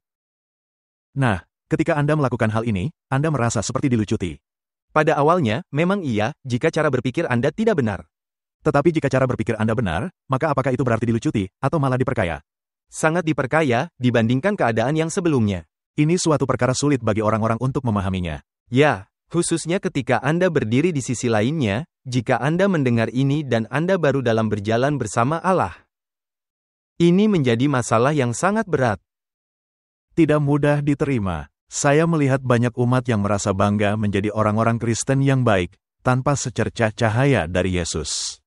S2: Nah, ketika Anda melakukan hal ini, Anda merasa seperti dilucuti.
S1: Pada awalnya, memang iya, jika cara berpikir Anda tidak benar.
S2: Tetapi jika cara berpikir Anda benar, maka apakah itu berarti dilucuti, atau malah diperkaya?
S1: Sangat diperkaya, dibandingkan keadaan yang sebelumnya.
S2: Ini suatu perkara sulit bagi orang-orang untuk memahaminya.
S1: Ya, khususnya ketika Anda berdiri di sisi lainnya, jika Anda mendengar ini dan Anda baru dalam berjalan bersama Allah. Ini menjadi masalah yang sangat berat.
S2: Tidak mudah diterima. Saya melihat banyak umat yang merasa bangga menjadi orang-orang Kristen yang baik, tanpa secercah cahaya dari Yesus.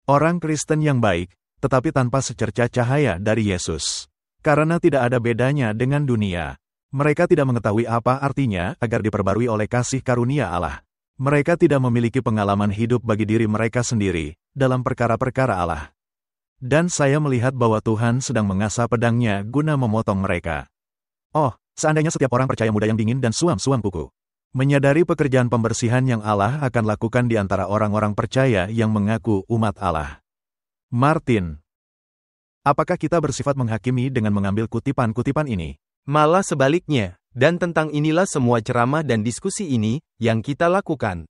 S2: Orang Kristen yang baik, tetapi tanpa secercah cahaya dari Yesus. Karena tidak ada bedanya dengan dunia. Mereka tidak mengetahui apa artinya agar diperbarui oleh kasih karunia Allah. Mereka tidak memiliki pengalaman hidup bagi diri mereka sendiri dalam perkara-perkara Allah. Dan saya melihat bahwa Tuhan sedang mengasah pedangnya guna memotong mereka. Oh, seandainya setiap orang percaya muda yang dingin dan suam-suam kuku. Menyadari pekerjaan pembersihan yang Allah akan lakukan di antara orang-orang percaya yang mengaku umat Allah. Martin. Apakah kita bersifat menghakimi dengan mengambil kutipan-kutipan ini?
S1: Malah sebaliknya, dan tentang inilah semua ceramah dan diskusi ini yang kita lakukan.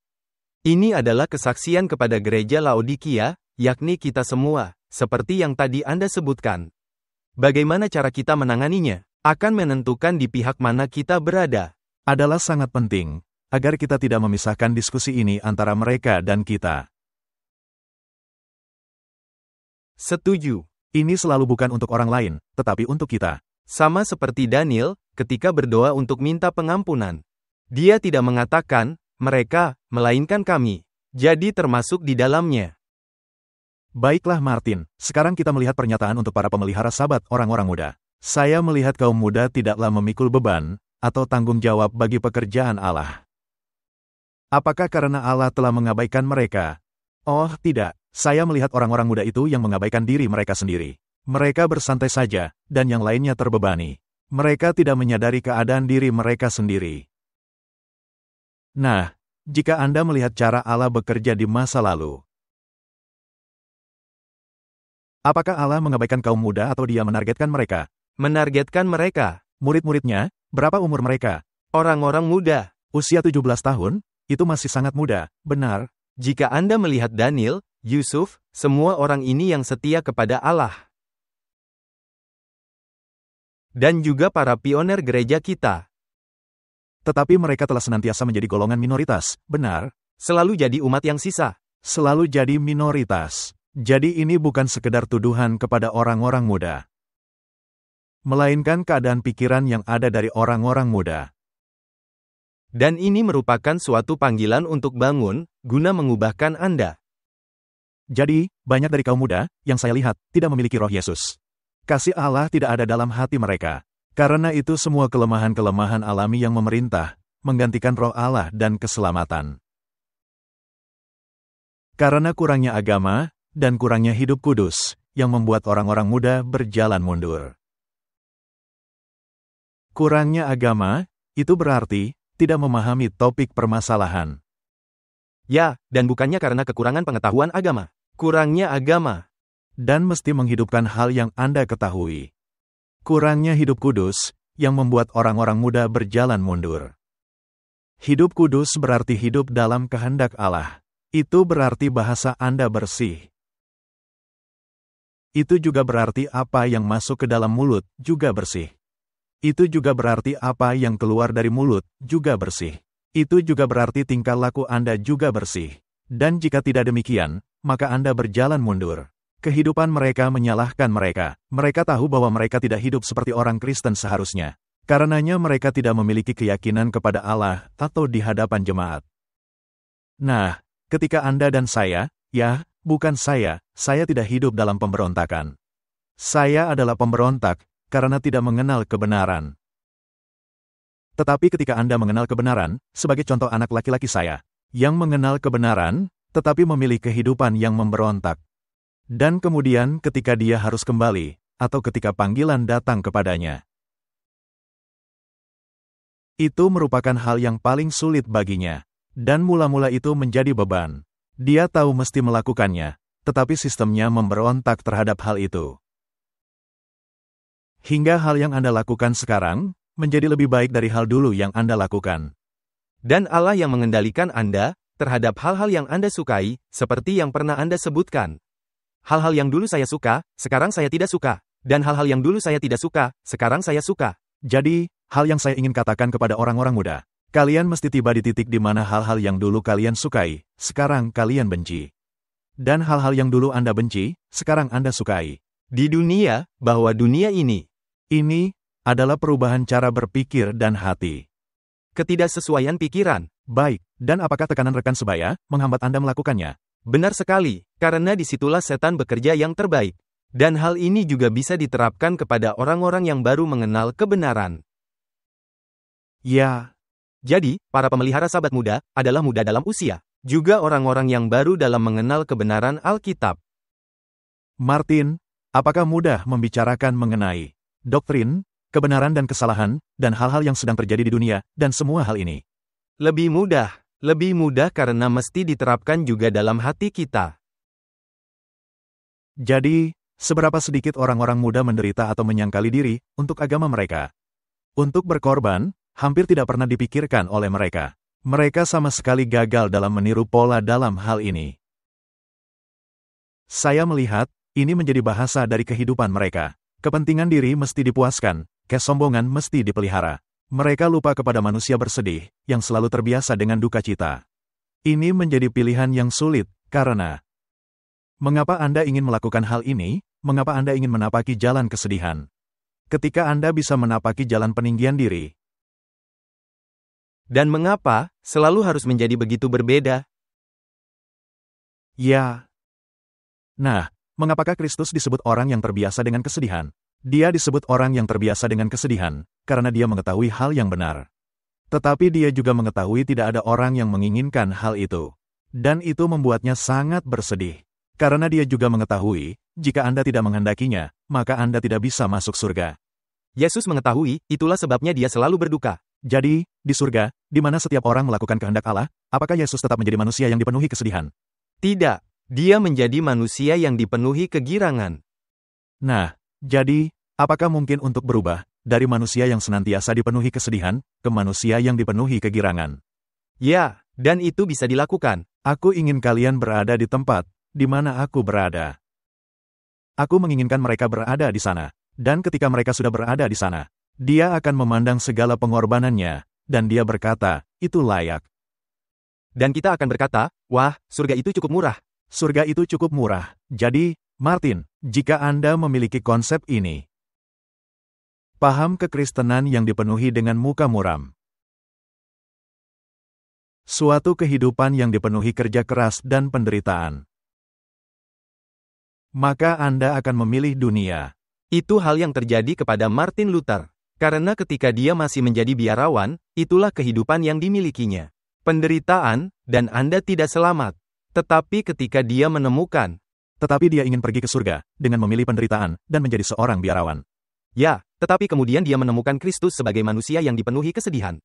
S1: Ini adalah kesaksian kepada gereja Laodikia, yakni kita semua, seperti yang tadi Anda sebutkan. Bagaimana cara kita menanganinya, akan menentukan di pihak mana kita berada.
S2: Adalah sangat penting, agar kita tidak memisahkan diskusi ini antara mereka dan kita.
S1: Setuju.
S2: Ini selalu bukan untuk orang lain, tetapi untuk kita.
S1: Sama seperti Daniel, ketika berdoa untuk minta pengampunan. Dia tidak mengatakan, mereka, melainkan kami. Jadi termasuk di dalamnya.
S2: Baiklah Martin, sekarang kita melihat pernyataan untuk para pemelihara sabat orang-orang muda. Saya melihat kaum muda tidaklah memikul beban, atau tanggung jawab bagi pekerjaan Allah. Apakah karena Allah telah mengabaikan mereka? Oh, tidak. Saya melihat orang-orang muda itu yang mengabaikan diri mereka sendiri. Mereka bersantai saja, dan yang lainnya terbebani. Mereka tidak menyadari keadaan diri mereka sendiri. Nah, jika Anda melihat cara Allah bekerja di masa lalu, apakah Allah mengabaikan kaum muda atau Dia menargetkan mereka?
S1: Menargetkan mereka.
S2: Murid-muridnya, berapa umur mereka?
S1: Orang-orang muda.
S2: Usia 17 tahun? Itu masih sangat muda, benar?
S1: Jika Anda melihat Daniel, Yusuf, semua orang ini yang setia kepada Allah. Dan juga para pioner gereja kita.
S2: Tetapi mereka telah senantiasa menjadi golongan minoritas, benar?
S1: Selalu jadi umat yang sisa.
S2: Selalu jadi minoritas. Jadi ini bukan sekedar tuduhan kepada orang-orang muda, melainkan keadaan pikiran yang ada dari orang-orang muda.
S1: Dan ini merupakan suatu panggilan untuk bangun, guna mengubahkan Anda.
S2: Jadi, banyak dari kaum muda, yang saya lihat, tidak memiliki roh Yesus. Kasih Allah tidak ada dalam hati mereka. Karena itu semua kelemahan-kelemahan alami yang memerintah, menggantikan roh Allah dan keselamatan. Karena kurangnya agama, dan kurangnya hidup kudus, yang membuat orang-orang muda berjalan mundur. Kurangnya agama, itu berarti, tidak memahami topik permasalahan.
S1: Ya, dan bukannya karena kekurangan pengetahuan agama. Kurangnya agama.
S2: Dan mesti menghidupkan hal yang Anda ketahui. Kurangnya hidup kudus, yang membuat orang-orang muda berjalan mundur. Hidup kudus berarti hidup dalam kehendak Allah. Itu berarti bahasa Anda bersih. Itu juga berarti apa yang masuk ke dalam mulut juga bersih. Itu juga berarti apa yang keluar dari mulut juga bersih. Itu juga berarti tingkah laku Anda juga bersih. Dan jika tidak demikian, maka Anda berjalan mundur. Kehidupan mereka menyalahkan mereka. Mereka tahu bahwa mereka tidak hidup seperti orang Kristen seharusnya. Karenanya mereka tidak memiliki keyakinan kepada Allah atau di hadapan jemaat. Nah, ketika Anda dan saya, ya, bukan saya tidak hidup dalam pemberontakan. Saya adalah pemberontak, karena tidak mengenal kebenaran. Tetapi ketika Anda mengenal kebenaran, sebagai contoh anak laki-laki saya, yang mengenal kebenaran, tetapi memilih kehidupan yang memberontak. Dan kemudian ketika dia harus kembali, atau ketika panggilan datang kepadanya, itu merupakan hal yang paling sulit baginya. Dan mula-mula itu menjadi beban. Dia tahu mesti melakukannya, tetapi sistemnya memberontak terhadap hal itu. Hingga hal yang Anda lakukan sekarang, menjadi lebih baik dari hal dulu yang Anda lakukan.
S1: Dan Allah yang mengendalikan Anda, terhadap hal-hal yang Anda sukai, seperti yang pernah Anda sebutkan. Hal-hal yang dulu saya suka, sekarang saya tidak suka. Dan hal-hal yang dulu saya tidak suka, sekarang saya suka.
S2: Jadi, hal yang saya ingin katakan kepada orang-orang muda, kalian mesti tiba di titik di mana hal-hal yang dulu kalian sukai, sekarang kalian benci. Dan hal-hal yang dulu Anda benci, sekarang Anda sukai.
S1: Di dunia, bahwa dunia ini
S2: adalah perubahan cara berpikir dan hati.
S1: Ketidaksesuaian pikiran.
S2: Baik, dan apakah tekanan rekan sebaya menghambat Anda melakukannya?
S1: Benar sekali, karena disitulah setan bekerja yang terbaik. Dan hal ini juga bisa diterapkan kepada orang-orang yang baru mengenal kebenaran.
S2: Ya,
S1: Jadi, para pemelihara sahabat muda adalah muda dalam usia. Juga orang-orang yang baru dalam mengenal kebenaran Alkitab.
S2: Martin, apakah mudah membicarakan mengenai doktrin, kebenaran dan kesalahan, dan hal-hal yang sedang terjadi di dunia, dan semua hal ini?
S1: Lebih mudah karena mesti diterapkan juga dalam hati kita.
S2: Jadi, seberapa sedikit orang-orang muda menderita atau menyangkali diri untuk agama mereka? Untuk berkorban, hampir tidak pernah dipikirkan oleh mereka. Mereka sama sekali gagal dalam meniru pola dalam hal ini. Saya melihat, ini menjadi bahasa dari kehidupan mereka. Kepentingan diri mesti dipuaskan, kesombongan mesti dipelihara. Mereka lupa kepada manusia bersedih, yang selalu terbiasa dengan duka cita. Ini menjadi pilihan yang sulit, karena mengapa Anda ingin melakukan hal ini? Mengapa Anda ingin menapaki jalan kesedihan? Ketika Anda bisa menapaki jalan peninggian diri.
S1: Dan mengapa selalu harus menjadi begitu berbeda?
S2: Ya. Nah, mengapakah Kristus disebut orang yang terbiasa dengan kesedihan? Dia disebut orang yang terbiasa dengan kesedihan, karena dia mengetahui hal yang benar. Tetapi dia juga mengetahui tidak ada orang yang menginginkan hal itu. Dan itu membuatnya sangat bersedih. Karena dia juga mengetahui, jika Anda tidak menghendakinya, maka Anda tidak bisa masuk surga.
S1: Yesus mengetahui, itulah sebabnya dia selalu berduka.
S2: Jadi, di surga, di mana setiap orang melakukan kehendak Allah, apakah Yesus tetap menjadi manusia yang dipenuhi kesedihan?
S1: Tidak, dia menjadi manusia yang dipenuhi kegirangan.
S2: Nah, jadi, apakah mungkin untuk berubah dari manusia yang senantiasa dipenuhi kesedihan ke manusia yang dipenuhi kegirangan?
S1: Ya, dan itu bisa dilakukan.
S2: Aku ingin kalian berada di tempat di mana aku berada. Aku menginginkan mereka berada di sana, dan ketika mereka sudah berada di sana, dia akan memandang segala pengorbanannya, dan dia berkata, itu layak.
S1: Dan kita akan berkata, wah, surga itu cukup murah.
S2: Surga itu cukup murah. Jadi, Martin, jika Anda memiliki konsep ini, paham kekristenan yang dipenuhi dengan muka muram. Suatu kehidupan yang dipenuhi kerja keras dan penderitaan. Maka Anda akan memilih dunia.
S1: Itu hal yang terjadi kepada Martin Luther. Karena ketika dia masih menjadi biarawan, itulah kehidupan yang dimilikinya. Penderitaan, dan Anda tidak selamat. Tetapi ketika dia menemukan,
S2: tetapi dia ingin pergi ke surga, dengan memilih penderitaan, dan menjadi seorang biarawan.
S1: Ya, tetapi kemudian dia menemukan Kristus sebagai manusia yang dipenuhi kesedihan.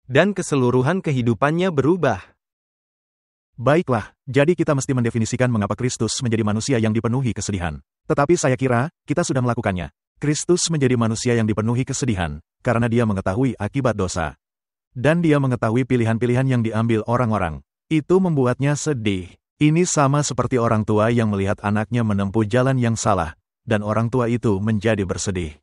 S1: Dan keseluruhan kehidupannya berubah.
S2: Baiklah, jadi kita mesti mendefinisikan mengapa Kristus menjadi manusia yang dipenuhi kesedihan. Tetapi saya kira, kita sudah melakukannya. Kristus menjadi manusia yang dipenuhi kesedihan, karena dia mengetahui akibat dosa. Dan dia mengetahui pilihan-pilihan yang diambil orang-orang. Itu membuatnya sedih. Ini sama seperti orang tua yang melihat anaknya menempuh jalan yang salah, dan orang tua itu menjadi bersedih.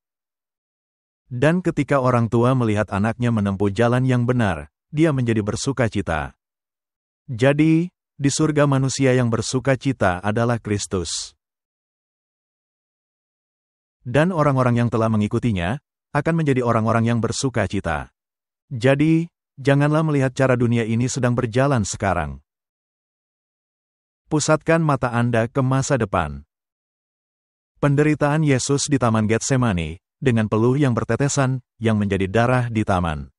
S2: Dan ketika orang tua melihat anaknya menempuh jalan yang benar, dia menjadi bersukacita. Jadi, di surga manusia yang bersukacita adalah Kristus. Dan orang-orang yang telah mengikutinya, akan menjadi orang-orang yang bersukacita. Jadi, janganlah melihat cara dunia ini sedang berjalan sekarang. Pusatkan mata Anda ke masa depan. Penderitaan Yesus di Taman Getsemani, dengan peluh yang bertetesan, yang menjadi darah di taman.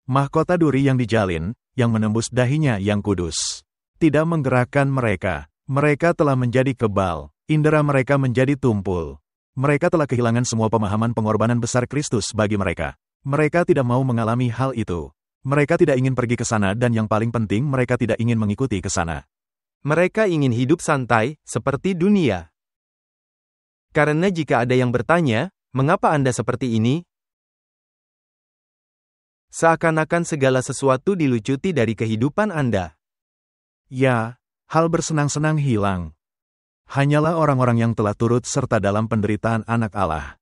S2: Mahkota duri yang dijalin, yang menembus dahinya yang kudus. Tidak menggerakkan mereka. Mereka telah menjadi kebal. Indera mereka menjadi tumpul. Mereka telah kehilangan semua pemahaman pengorbanan besar Kristus bagi mereka. Mereka tidak mau mengalami hal itu. Mereka tidak ingin pergi ke sana dan yang paling penting mereka tidak ingin mengikuti ke sana.
S1: Mereka ingin hidup santai, seperti dunia. Karena jika ada yang bertanya, mengapa Anda seperti ini? Seakan-akan segala sesuatu dilucuti dari kehidupan Anda.
S2: Ya, hal bersenang-senang hilang. Hanyalah orang-orang yang telah turut serta dalam penderitaan anak Allah.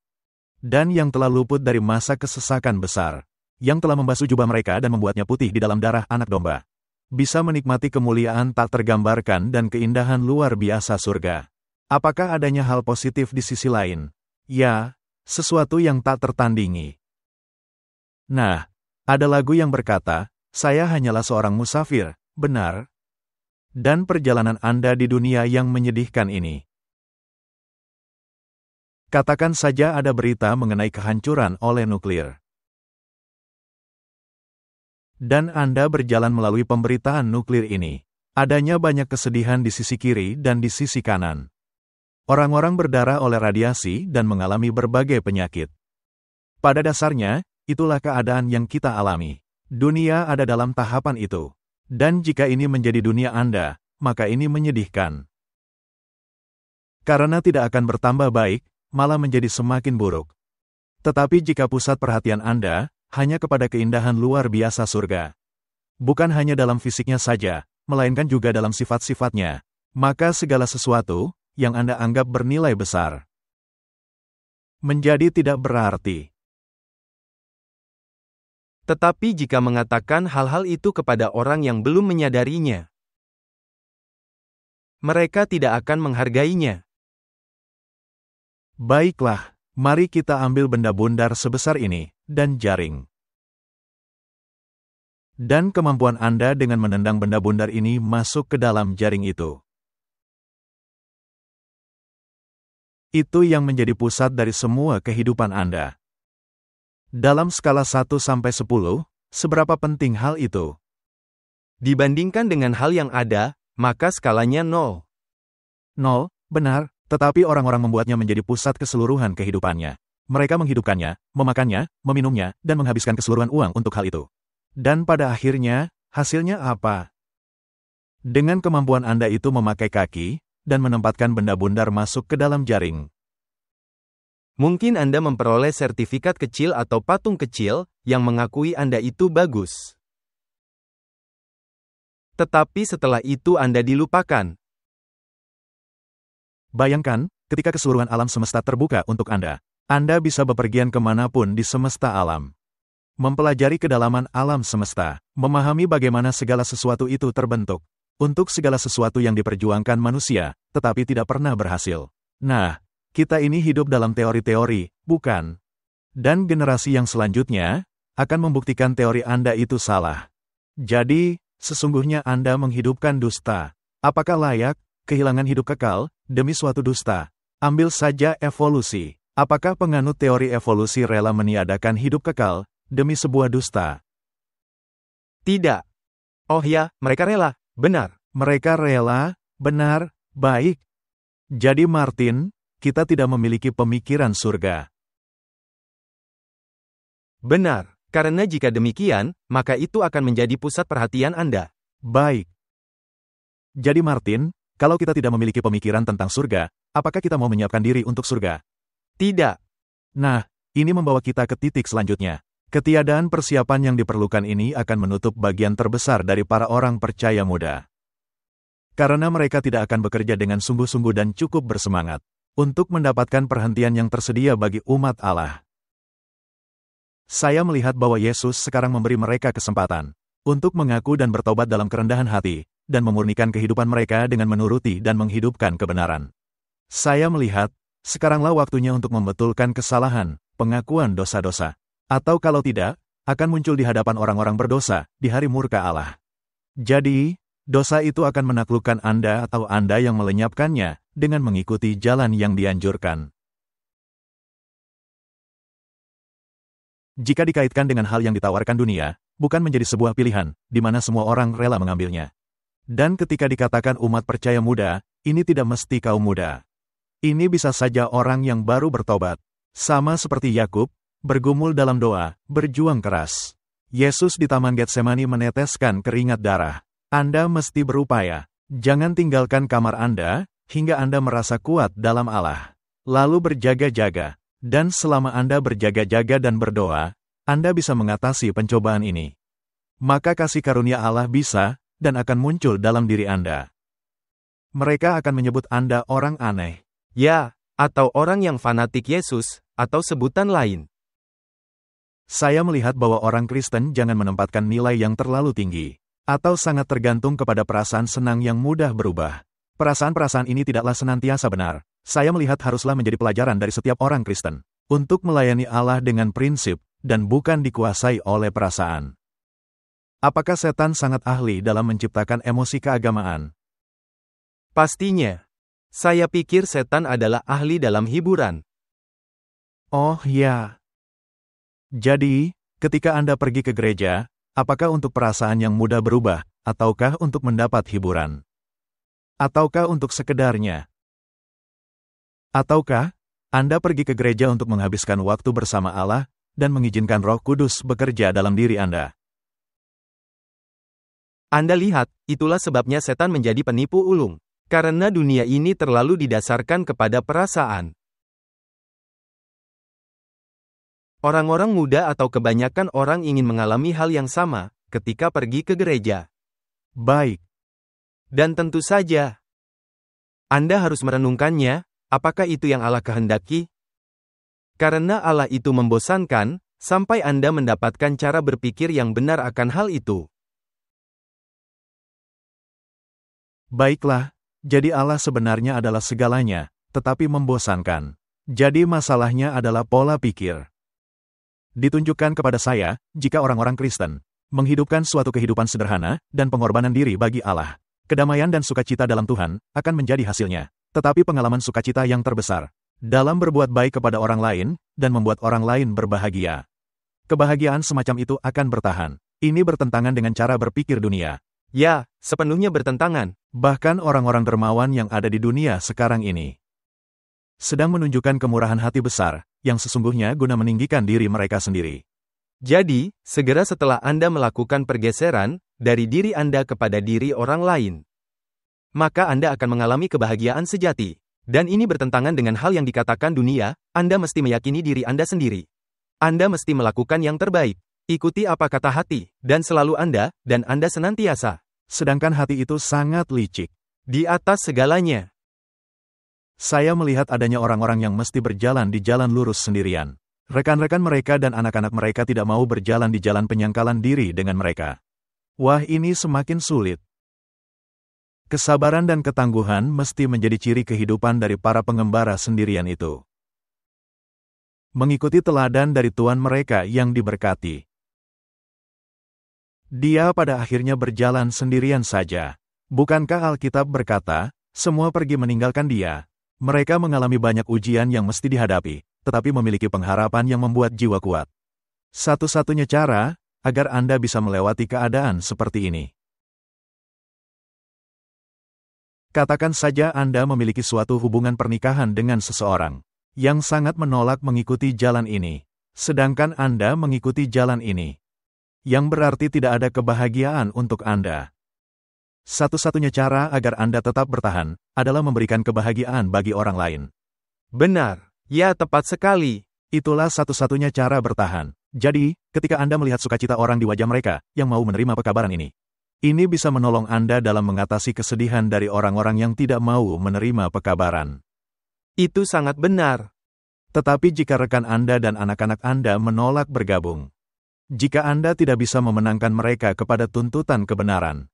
S2: Dan yang telah luput dari masa kesesakan besar. Yang telah membasuh jubah mereka dan membuatnya putih di dalam darah anak domba. Bisa menikmati kemuliaan tak tergambarkan dan keindahan luar biasa surga. Apakah adanya hal positif di sisi lain? Ya, sesuatu yang tak tertandingi. Nah, Ada lagu yang berkata, "Saya hanyalah seorang musafir," benar? Dan perjalanan Anda di dunia yang menyedihkan ini. Katakan saja ada berita mengenai kehancuran oleh nuklir. Dan Anda berjalan melalui pemberitaan nuklir ini. Adanya banyak kesedihan di sisi kiri dan di sisi kanan. Orang-orang berdarah oleh radiasi dan mengalami berbagai penyakit. Pada dasarnya, itulah keadaan yang kita alami. Dunia ada dalam tahapan itu. Dan jika ini menjadi dunia Anda, maka ini menyedihkan. Karena tidak akan bertambah baik, malah menjadi semakin buruk. Tetapi jika pusat perhatian Anda hanya kepada keindahan luar biasa surga, bukan hanya dalam fisiknya saja, melainkan juga dalam sifat-sifatnya, maka segala sesuatu yang Anda anggap bernilai besar menjadi tidak berarti.
S1: Tetapi jika mengatakan hal-hal itu kepada orang yang belum menyadarinya, mereka tidak akan menghargainya.
S2: Baiklah, mari kita ambil benda bundar sebesar ini, dan jaring. Dan kemampuan Anda dengan menendang benda bundar ini masuk ke dalam jaring itu. Itu yang menjadi pusat dari semua kehidupan Anda. Dalam skala 1 sampai 10, seberapa penting hal itu?
S1: Dibandingkan dengan hal yang ada, maka skalanya 0.
S2: 0, benar, tetapi orang-orang membuatnya menjadi pusat keseluruhan kehidupannya. Mereka menghidupkannya, memakannya, meminumnya, dan menghabiskan keseluruhan uang untuk hal itu. Dan pada akhirnya, hasilnya apa? Dengan kemampuan Anda itu memakai kaki, dan menempatkan benda bundar masuk ke dalam jaring.
S1: Mungkin Anda memperoleh sertifikat kecil atau patung kecil, yang mengakui Anda itu bagus. Tetapi setelah itu Anda dilupakan.
S2: Bayangkan, ketika keseluruhan alam semesta terbuka untuk Anda bisa bepergian kemanapun di semesta alam. Mempelajari kedalaman alam semesta, memahami bagaimana segala sesuatu itu terbentuk, untuk segala sesuatu yang diperjuangkan manusia, tetapi tidak pernah berhasil. Nah, kita ini hidup dalam teori-teori, bukan? Dan generasi yang selanjutnya akan membuktikan teori Anda itu salah. Jadi, sesungguhnya Anda menghidupkan dusta. Apakah layak kehilangan hidup kekal demi suatu dusta? Ambil saja evolusi. Apakah penganut teori evolusi rela meniadakan hidup kekal demi sebuah dusta?
S1: Tidak. Oh ya, mereka rela. Benar.
S2: Mereka rela, benar, baik. Jadi Martin, kita tidak memiliki pemikiran surga.
S1: Benar, karena jika demikian, maka itu akan menjadi pusat perhatian Anda.
S2: Baik. Jadi Martin, kalau kita tidak memiliki pemikiran tentang surga, apakah kita mau menyiapkan diri untuk surga?
S1: Tidak.
S2: Nah, ini membawa kita ke titik selanjutnya. Ketiadaan persiapan yang diperlukan ini akan menutup bagian terbesar dari para orang percaya muda. Karena mereka tidak akan bekerja dengan sungguh-sungguh dan cukup bersemangat untuk mendapatkan perhentian yang tersedia bagi umat Allah. Saya melihat bahwa Yesus sekarang memberi mereka kesempatan untuk mengaku dan bertobat dalam kerendahan hati, dan memurnikan kehidupan mereka dengan menuruti dan menghidupkan kebenaran. Saya melihat, sekaranglah waktunya untuk membetulkan kesalahan, pengakuan dosa-dosa. Atau kalau tidak, akan muncul di hadapan orang-orang berdosa, di hari murka Allah. Jadi, dosa itu akan menaklukkan Anda atau Anda yang melenyapkannya, dengan mengikuti jalan yang dianjurkan. Jika dikaitkan dengan hal yang ditawarkan dunia, bukan menjadi sebuah pilihan, di mana semua orang rela mengambilnya. Dan ketika dikatakan umat percaya muda, ini tidak mesti kaum muda. Ini bisa saja orang yang baru bertobat. Sama seperti Yakub, bergumul dalam doa, berjuang keras. Yesus di Taman Getsemani meneteskan keringat darah. Anda mesti berupaya. Jangan tinggalkan kamar Anda, hingga Anda merasa kuat dalam Allah. Lalu berjaga-jaga. Dan selama Anda berjaga-jaga dan berdoa, Anda bisa mengatasi pencobaan ini. Maka kasih karunia Allah bisa, dan akan muncul dalam diri Anda. Mereka akan menyebut Anda orang aneh.
S1: Ya, atau orang yang fanatik Yesus, atau sebutan lain.
S2: Saya melihat bahwa orang Kristen jangan menempatkan nilai yang terlalu tinggi, atau sangat tergantung kepada perasaan senang yang mudah berubah. Perasaan-perasaan ini tidaklah senantiasa benar. Saya melihat haruslah menjadi pelajaran dari setiap orang Kristen, untuk melayani Allah dengan prinsip, dan bukan dikuasai oleh perasaan. Apakah setan sangat ahli dalam menciptakan emosi keagamaan?
S1: Pastinya. Saya pikir setan adalah ahli dalam hiburan.
S2: Oh ya. Jadi, ketika Anda pergi ke gereja, apakah untuk perasaan yang mudah berubah, ataukah untuk mendapat hiburan? Ataukah untuk sekedarnya? Ataukah Anda pergi ke gereja untuk menghabiskan waktu bersama Allah dan mengizinkan Roh Kudus bekerja dalam diri Anda?
S1: Anda lihat, itulah sebabnya setan menjadi penipu ulung. Karena dunia ini terlalu didasarkan kepada perasaan. Orang-orang muda atau kebanyakan orang ingin mengalami hal yang sama ketika pergi ke gereja.
S2: Baik.
S1: Dan tentu saja, Anda harus merenungkannya, apakah itu yang Allah kehendaki? Karena Allah itu membosankan, sampai Anda mendapatkan cara berpikir yang benar akan hal itu.
S2: Baiklah, jadi Allah sebenarnya adalah segalanya, tetapi membosankan. Jadi masalahnya adalah pola pikir. Ditunjukkan kepada saya, jika orang-orang Kristen menghidupkan suatu kehidupan sederhana dan pengorbanan diri bagi Allah, kedamaian dan sukacita dalam Tuhan akan menjadi hasilnya. Tetapi pengalaman sukacita yang terbesar dalam berbuat baik kepada orang lain dan membuat orang lain berbahagia. Kebahagiaan semacam itu akan bertahan. Ini bertentangan dengan cara berpikir dunia.
S1: Ya, sepenuhnya bertentangan.
S2: Bahkan orang-orang dermawan yang ada di dunia sekarang ini sedang menunjukkan kemurahan hati besar, yang sesungguhnya guna meninggikan diri mereka sendiri.
S1: Jadi, segera setelah Anda melakukan pergeseran dari diri Anda kepada diri orang lain, maka Anda akan mengalami kebahagiaan sejati. Dan ini bertentangan dengan hal yang dikatakan dunia, Anda mesti meyakini diri Anda sendiri. Anda mesti melakukan yang terbaik. Ikuti apa kata hati, dan selalu Anda, dan Anda senantiasa.
S2: Sedangkan hati itu sangat licik.
S1: Di atas segalanya.
S2: Saya melihat adanya orang-orang yang mesti berjalan di jalan lurus sendirian. Rekan-rekan mereka dan anak-anak mereka tidak mau berjalan di jalan penyangkalan diri dengan mereka. Wah, ini semakin sulit. Kesabaran dan ketangguhan mesti menjadi ciri kehidupan dari para pengembara sendirian itu. Mengikuti teladan dari Tuhan mereka yang diberkati. Dia pada akhirnya berjalan sendirian saja. Bukankah Alkitab berkata, semua pergi meninggalkan dia? Mereka mengalami banyak ujian yang mesti dihadapi, tetapi memiliki pengharapan yang membuat jiwa kuat. Satu-satunya cara, agar Anda bisa melewati keadaan seperti ini. Katakan saja Anda memiliki suatu hubungan pernikahan dengan seseorang yang sangat menolak mengikuti jalan ini, sedangkan Anda mengikuti jalan ini. Yang berarti tidak ada kebahagiaan untuk Anda. Satu-satunya cara agar Anda tetap bertahan adalah memberikan kebahagiaan bagi orang lain.
S1: Benar, ya tepat sekali.
S2: Itulah satu-satunya cara bertahan. Jadi, ketika Anda melihat sukacita orang di wajah mereka yang mau menerima pekabaran ini bisa menolong Anda dalam mengatasi kesedihan dari orang-orang yang tidak mau menerima pekabaran.
S1: Itu sangat benar.
S2: Tetapi jika rekan Anda dan anak-anak Anda menolak bergabung, jika Anda tidak bisa memenangkan mereka kepada tuntutan kebenaran,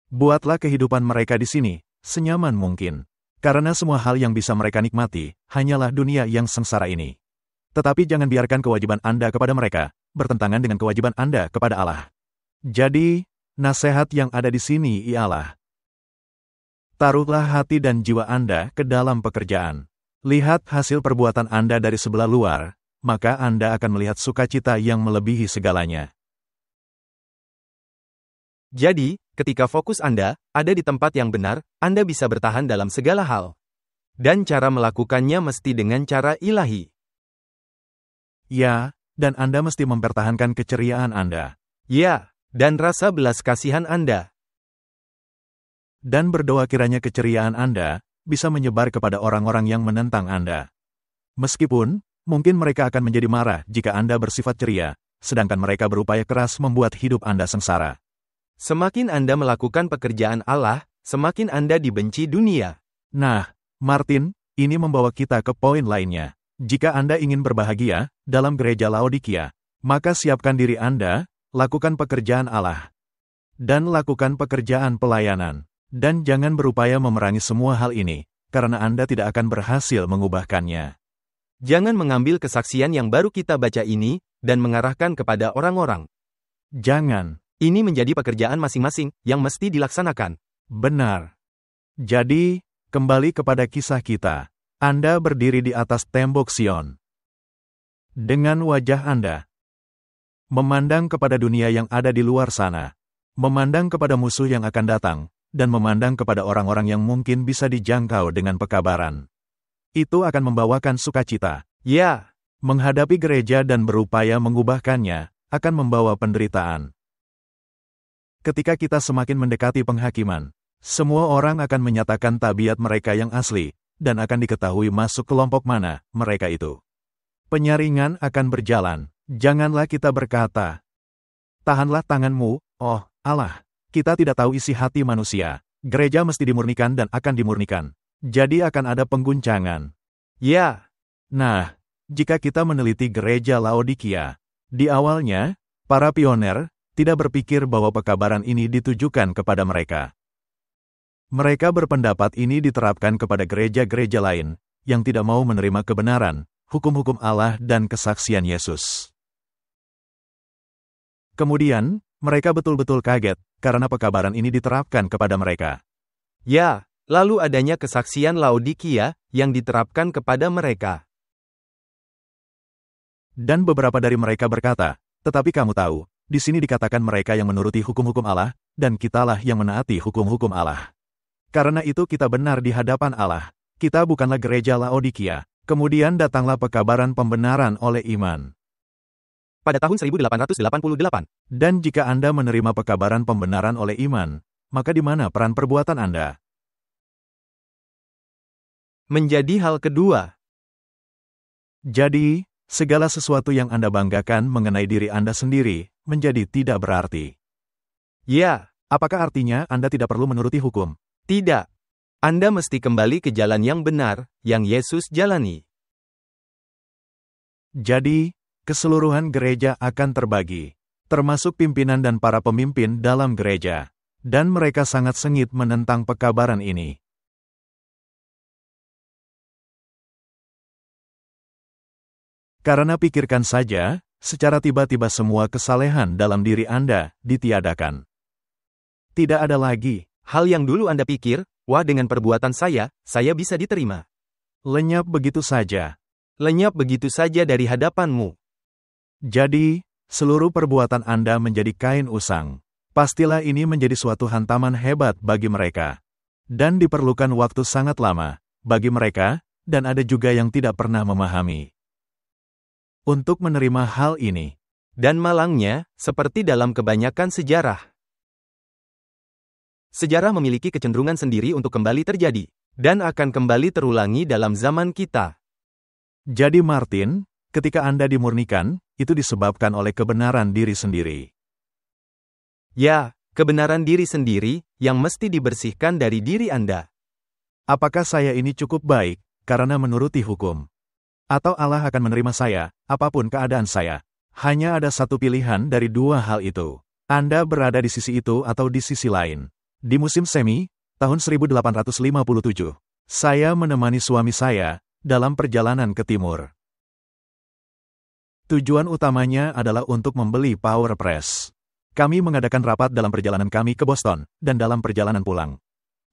S2: buatlah kehidupan mereka di sini senyaman mungkin. Karena semua hal yang bisa mereka nikmati hanyalah dunia yang sengsara ini. Tetapi jangan biarkan kewajiban Anda kepada mereka bertentangan dengan kewajiban Anda kepada Allah. Jadi, nasihat yang ada di sini ialah, taruhlah hati dan jiwa Anda ke dalam pekerjaan. Lihat hasil perbuatan Anda dari sebelah luar, maka Anda akan melihat sukacita yang melebihi segalanya.
S1: Jadi, ketika fokus Anda ada di tempat yang benar, Anda bisa bertahan dalam segala hal. Dan cara melakukannya mesti dengan cara ilahi.
S2: Ya, dan Anda mesti mempertahankan keceriaan Anda.
S1: Ya, dan rasa belas kasihan Anda.
S2: Dan berdoa kiranya keceriaan Anda bisa menyebar kepada orang-orang yang menentang Anda. Meskipun, mungkin mereka akan menjadi marah jika Anda bersifat ceria, sedangkan mereka berupaya keras membuat hidup Anda sengsara.
S1: Semakin Anda melakukan pekerjaan Allah, semakin Anda dibenci dunia.
S2: Nah, Martin, ini membawa kita ke poin lainnya. Jika Anda ingin berbahagia dalam gereja Laodikia, maka siapkan diri Anda, lakukan pekerjaan Allah, dan lakukan pekerjaan pelayanan. Dan jangan berupaya memerangi semua hal ini, karena Anda tidak akan berhasil mengubahkannya.
S1: Jangan mengambil kesaksian yang baru kita baca ini, dan mengarahkan kepada orang-orang.
S2: Jangan.
S1: Ini menjadi pekerjaan masing-masing, yang mesti dilaksanakan.
S2: Benar. Jadi, kembali kepada kisah kita. Anda berdiri di atas tembok Sion. Dengan wajah Anda memandang kepada dunia yang ada di luar sana, memandang kepada musuh yang akan datang, dan memandang kepada orang-orang yang mungkin bisa dijangkau dengan pekabaran. Itu akan membawakan sukacita.
S1: Ya,
S2: Menghadapi gereja dan berupaya mengubahkannya, akan membawa penderitaan. Ketika kita semakin mendekati penghakiman, semua orang akan menyatakan tabiat mereka yang asli, dan akan diketahui masuk kelompok mana mereka itu. Penyaringan akan berjalan. Janganlah kita berkata, "Tahanlah tanganmu, oh Allah, kita tidak tahu isi hati manusia." Gereja mesti dimurnikan dan akan dimurnikan. Jadi akan ada pengguncangan.
S1: ya,
S2: Nah, jika kita meneliti gereja Laodikia, di awalnya, para pioner tidak berpikir bahwa pekabaran ini ditujukan kepada mereka. Mereka berpendapat ini diterapkan kepada gereja-gereja lain yang tidak mau menerima kebenaran, hukum-hukum Allah dan kesaksian Yesus. Kemudian, mereka betul-betul kaget karena pekabaran ini diterapkan kepada mereka.
S1: ya. Lalu adanya kesaksian Laodikia yang diterapkan kepada mereka.
S2: Dan beberapa dari mereka berkata, "Tetapi kamu tahu, di sini dikatakan mereka yang menuruti hukum-hukum Allah, dan kitalah yang menaati hukum-hukum Allah. Karena itu kita benar di hadapan Allah. Kita bukanlah gereja Laodikia." Kemudian datanglah pekabaran pembenaran oleh iman.
S1: Pada tahun 1888,
S2: Dan jika Anda menerima pekabaran pembenaran oleh iman, maka di mana peran perbuatan Anda?
S1: menjadi hal kedua.
S2: Jadi, segala sesuatu yang Anda banggakan mengenai diri Anda sendiri, menjadi tidak berarti.
S1: Ya,
S2: Apakah artinya Anda tidak perlu menuruti hukum?
S1: tidak. Anda mesti kembali ke jalan yang benar, yang Yesus jalani.
S2: Jadi, keseluruhan gereja akan terbagi, termasuk pimpinan dan para pemimpin dalam gereja. Dan mereka sangat sengit menentang pekabaran ini. Karena pikirkan saja, secara tiba-tiba semua kesalehan dalam diri Anda ditiadakan. Tidak ada lagi.
S1: Hal yang dulu Anda pikir, wah dengan perbuatan saya bisa diterima.
S2: Lenyap begitu saja.
S1: Lenyap begitu saja dari hadapanmu.
S2: Jadi, seluruh perbuatan Anda menjadi kain usang. Pastilah ini menjadi suatu hantaman hebat bagi mereka. Dan diperlukan waktu sangat lama bagi mereka, dan ada juga yang tidak pernah memahami. Untuk menerima hal ini.
S1: Dan malangnya, seperti dalam kebanyakan sejarah. Sejarah memiliki kecenderungan sendiri untuk kembali terjadi, dan akan kembali terulangi dalam zaman kita.
S2: Jadi Martin, ketika Anda dimurnikan, itu disebabkan oleh kebenaran diri sendiri.
S1: Ya, kebenaran diri sendiri, yang mesti dibersihkan dari diri Anda.
S2: Apakah saya ini cukup baik, karena menuruti hukum? Atau Allah akan menerima saya, apapun keadaan saya? Hanya ada satu pilihan dari dua hal itu. Anda berada di sisi itu atau di sisi lain. Di musim semi, tahun 1857, saya menemani suami saya dalam perjalanan ke timur. Tujuan utamanya adalah untuk membeli Power Press. Kami mengadakan rapat dalam perjalanan kami ke Boston, dan dalam perjalanan pulang.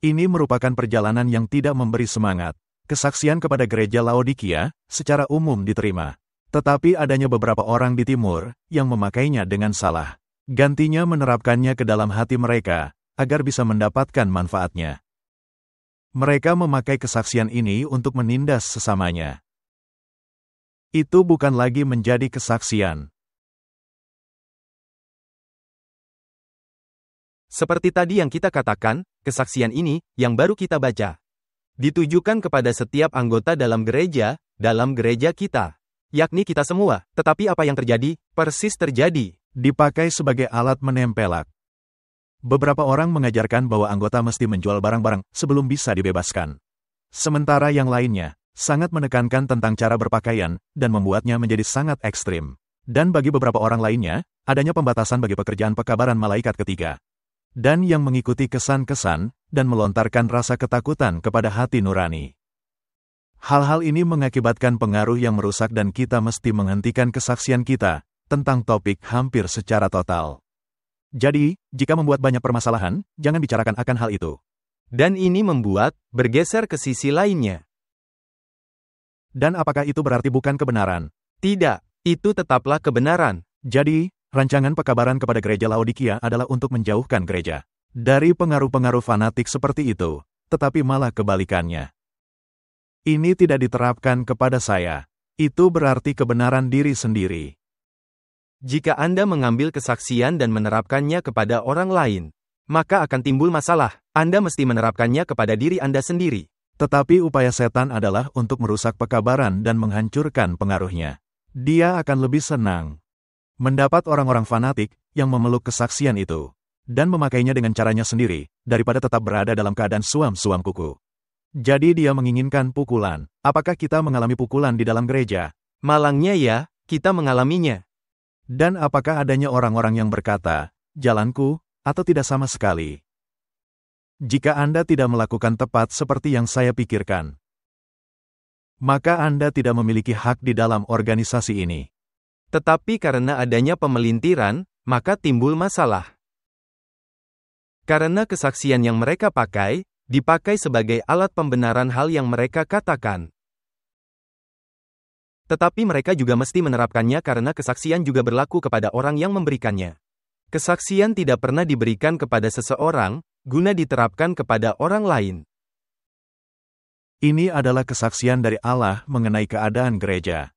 S2: Ini merupakan perjalanan yang tidak memberi semangat. Kesaksian kepada gereja Laodikia secara umum diterima. Tetapi adanya beberapa orang di timur yang memakainya dengan salah. Gantinya menerapkannya ke dalam hati mereka, agar bisa mendapatkan manfaatnya. Mereka memakai kesaksian ini untuk menindas sesamanya. Itu bukan lagi menjadi kesaksian.
S1: Seperti tadi yang kita katakan, kesaksian ini, yang baru kita baca, ditujukan kepada setiap anggota dalam gereja kita, yakni kita semua. Tetapi apa yang terjadi, persis terjadi.
S2: Dipakai sebagai alat menempelak. Beberapa orang mengajarkan bahwa anggota mesti menjual barang-barang sebelum bisa dibebaskan. Sementara yang lainnya, sangat menekankan tentang cara berpakaian, dan membuatnya menjadi sangat ekstrim. Dan bagi beberapa orang lainnya, adanya pembatasan bagi pekerjaan pekabaran malaikat ketiga. Dan yang mengikuti kesan-kesan, dan melontarkan rasa ketakutan kepada hati nurani. Hal-hal ini mengakibatkan pengaruh yang merusak dan kita mesti menghentikan kesaksian kita tentang topik hampir secara total. Jadi, jika membuat banyak permasalahan, jangan bicarakan akan hal itu.
S1: Dan ini membuat bergeser ke sisi lainnya.
S2: Dan apakah itu berarti bukan kebenaran?
S1: Tidak, itu tetaplah kebenaran.
S2: Jadi, rancangan pekabaran kepada gereja Laodikia adalah untuk menjauhkan gereja dari pengaruh-pengaruh fanatik seperti itu, tetapi malah kebalikannya. Ini tidak diterapkan kepada saya. Itu berarti kebenaran diri sendiri.
S1: Jika Anda mengambil kesaksian dan menerapkannya kepada orang lain, maka akan timbul masalah. Anda mesti menerapkannya kepada diri Anda sendiri.
S2: Tetapi upaya setan adalah untuk merusak pekabaran dan menghancurkan pengaruhnya. Dia akan lebih senang mendapat orang-orang fanatik yang memeluk kesaksian itu dan memakainya dengan caranya sendiri, daripada tetap berada dalam keadaan suam-suam kuku. Jadi dia menginginkan pukulan. Apakah kita mengalami pukulan di dalam gereja?
S1: Malangnya ya, kita mengalaminya.
S2: Dan apakah adanya orang-orang yang berkata, jalanku, atau tidak sama sekali? Jika Anda tidak melakukan tepat seperti yang saya pikirkan, maka Anda tidak memiliki hak di dalam organisasi ini.
S1: Tetapi karena adanya pemelintiran, maka timbul masalah. Karena kesaksian yang mereka pakai, dipakai sebagai alat pembenaran hal yang mereka katakan. Tetapi mereka juga mesti menerapkannya karena kesaksian juga berlaku kepada orang yang memberikannya. Kesaksian tidak pernah diberikan kepada seseorang, guna diterapkan kepada orang lain.
S2: Ini adalah kesaksian dari Allah mengenai keadaan gereja.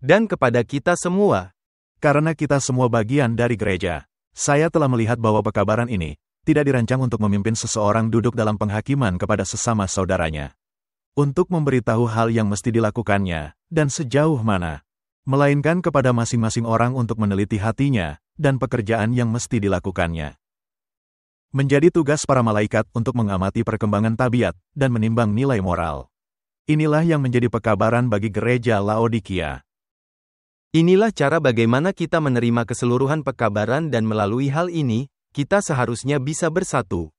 S1: Dan kepada kita semua.
S2: Karena kita semua bagian dari gereja. Saya telah melihat bahwa pekabaran ini tidak dirancang untuk memimpin seseorang duduk dalam penghakiman kepada sesama saudaranya. Untuk memberitahu hal yang mesti dilakukannya, dan sejauh mana. Melainkan kepada masing-masing orang untuk meneliti hatinya, dan pekerjaan yang mesti dilakukannya. Menjadi tugas para malaikat untuk mengamati perkembangan tabiat, dan menimbang nilai moral. Inilah yang menjadi pekabaran bagi gereja Laodikia.
S1: Inilah cara bagaimana kita menerima keseluruhan pekabaran dan melalui hal ini, kita seharusnya bisa bersatu.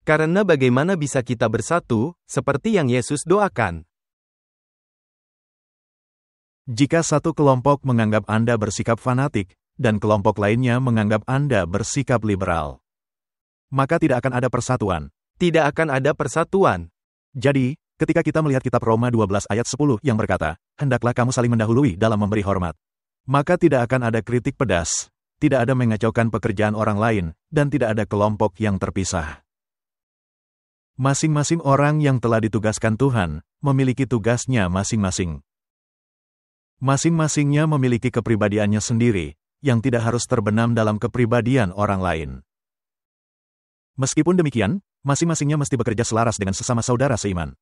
S1: Karena bagaimana bisa kita bersatu, seperti yang Yesus doakan.
S2: Jika satu kelompok menganggap Anda bersikap fanatik, dan kelompok lainnya menganggap Anda bersikap liberal, maka tidak akan ada persatuan.
S1: Tidak akan ada persatuan.
S2: Jadi, ketika kita melihat kitab Roma 12 ayat 10 yang berkata, hendaklah kamu saling mendahului dalam memberi hormat, maka tidak akan ada kritik pedas, tidak ada mengacaukan pekerjaan orang lain, dan tidak ada kelompok yang terpisah. Masing-masing orang yang telah ditugaskan Tuhan, memiliki tugasnya masing-masing. Masing-masingnya memiliki kepribadiannya sendiri, yang tidak harus terbenam dalam kepribadian orang lain. Meskipun demikian, masing-masingnya mesti bekerja selaras dengan sesama saudara seiman.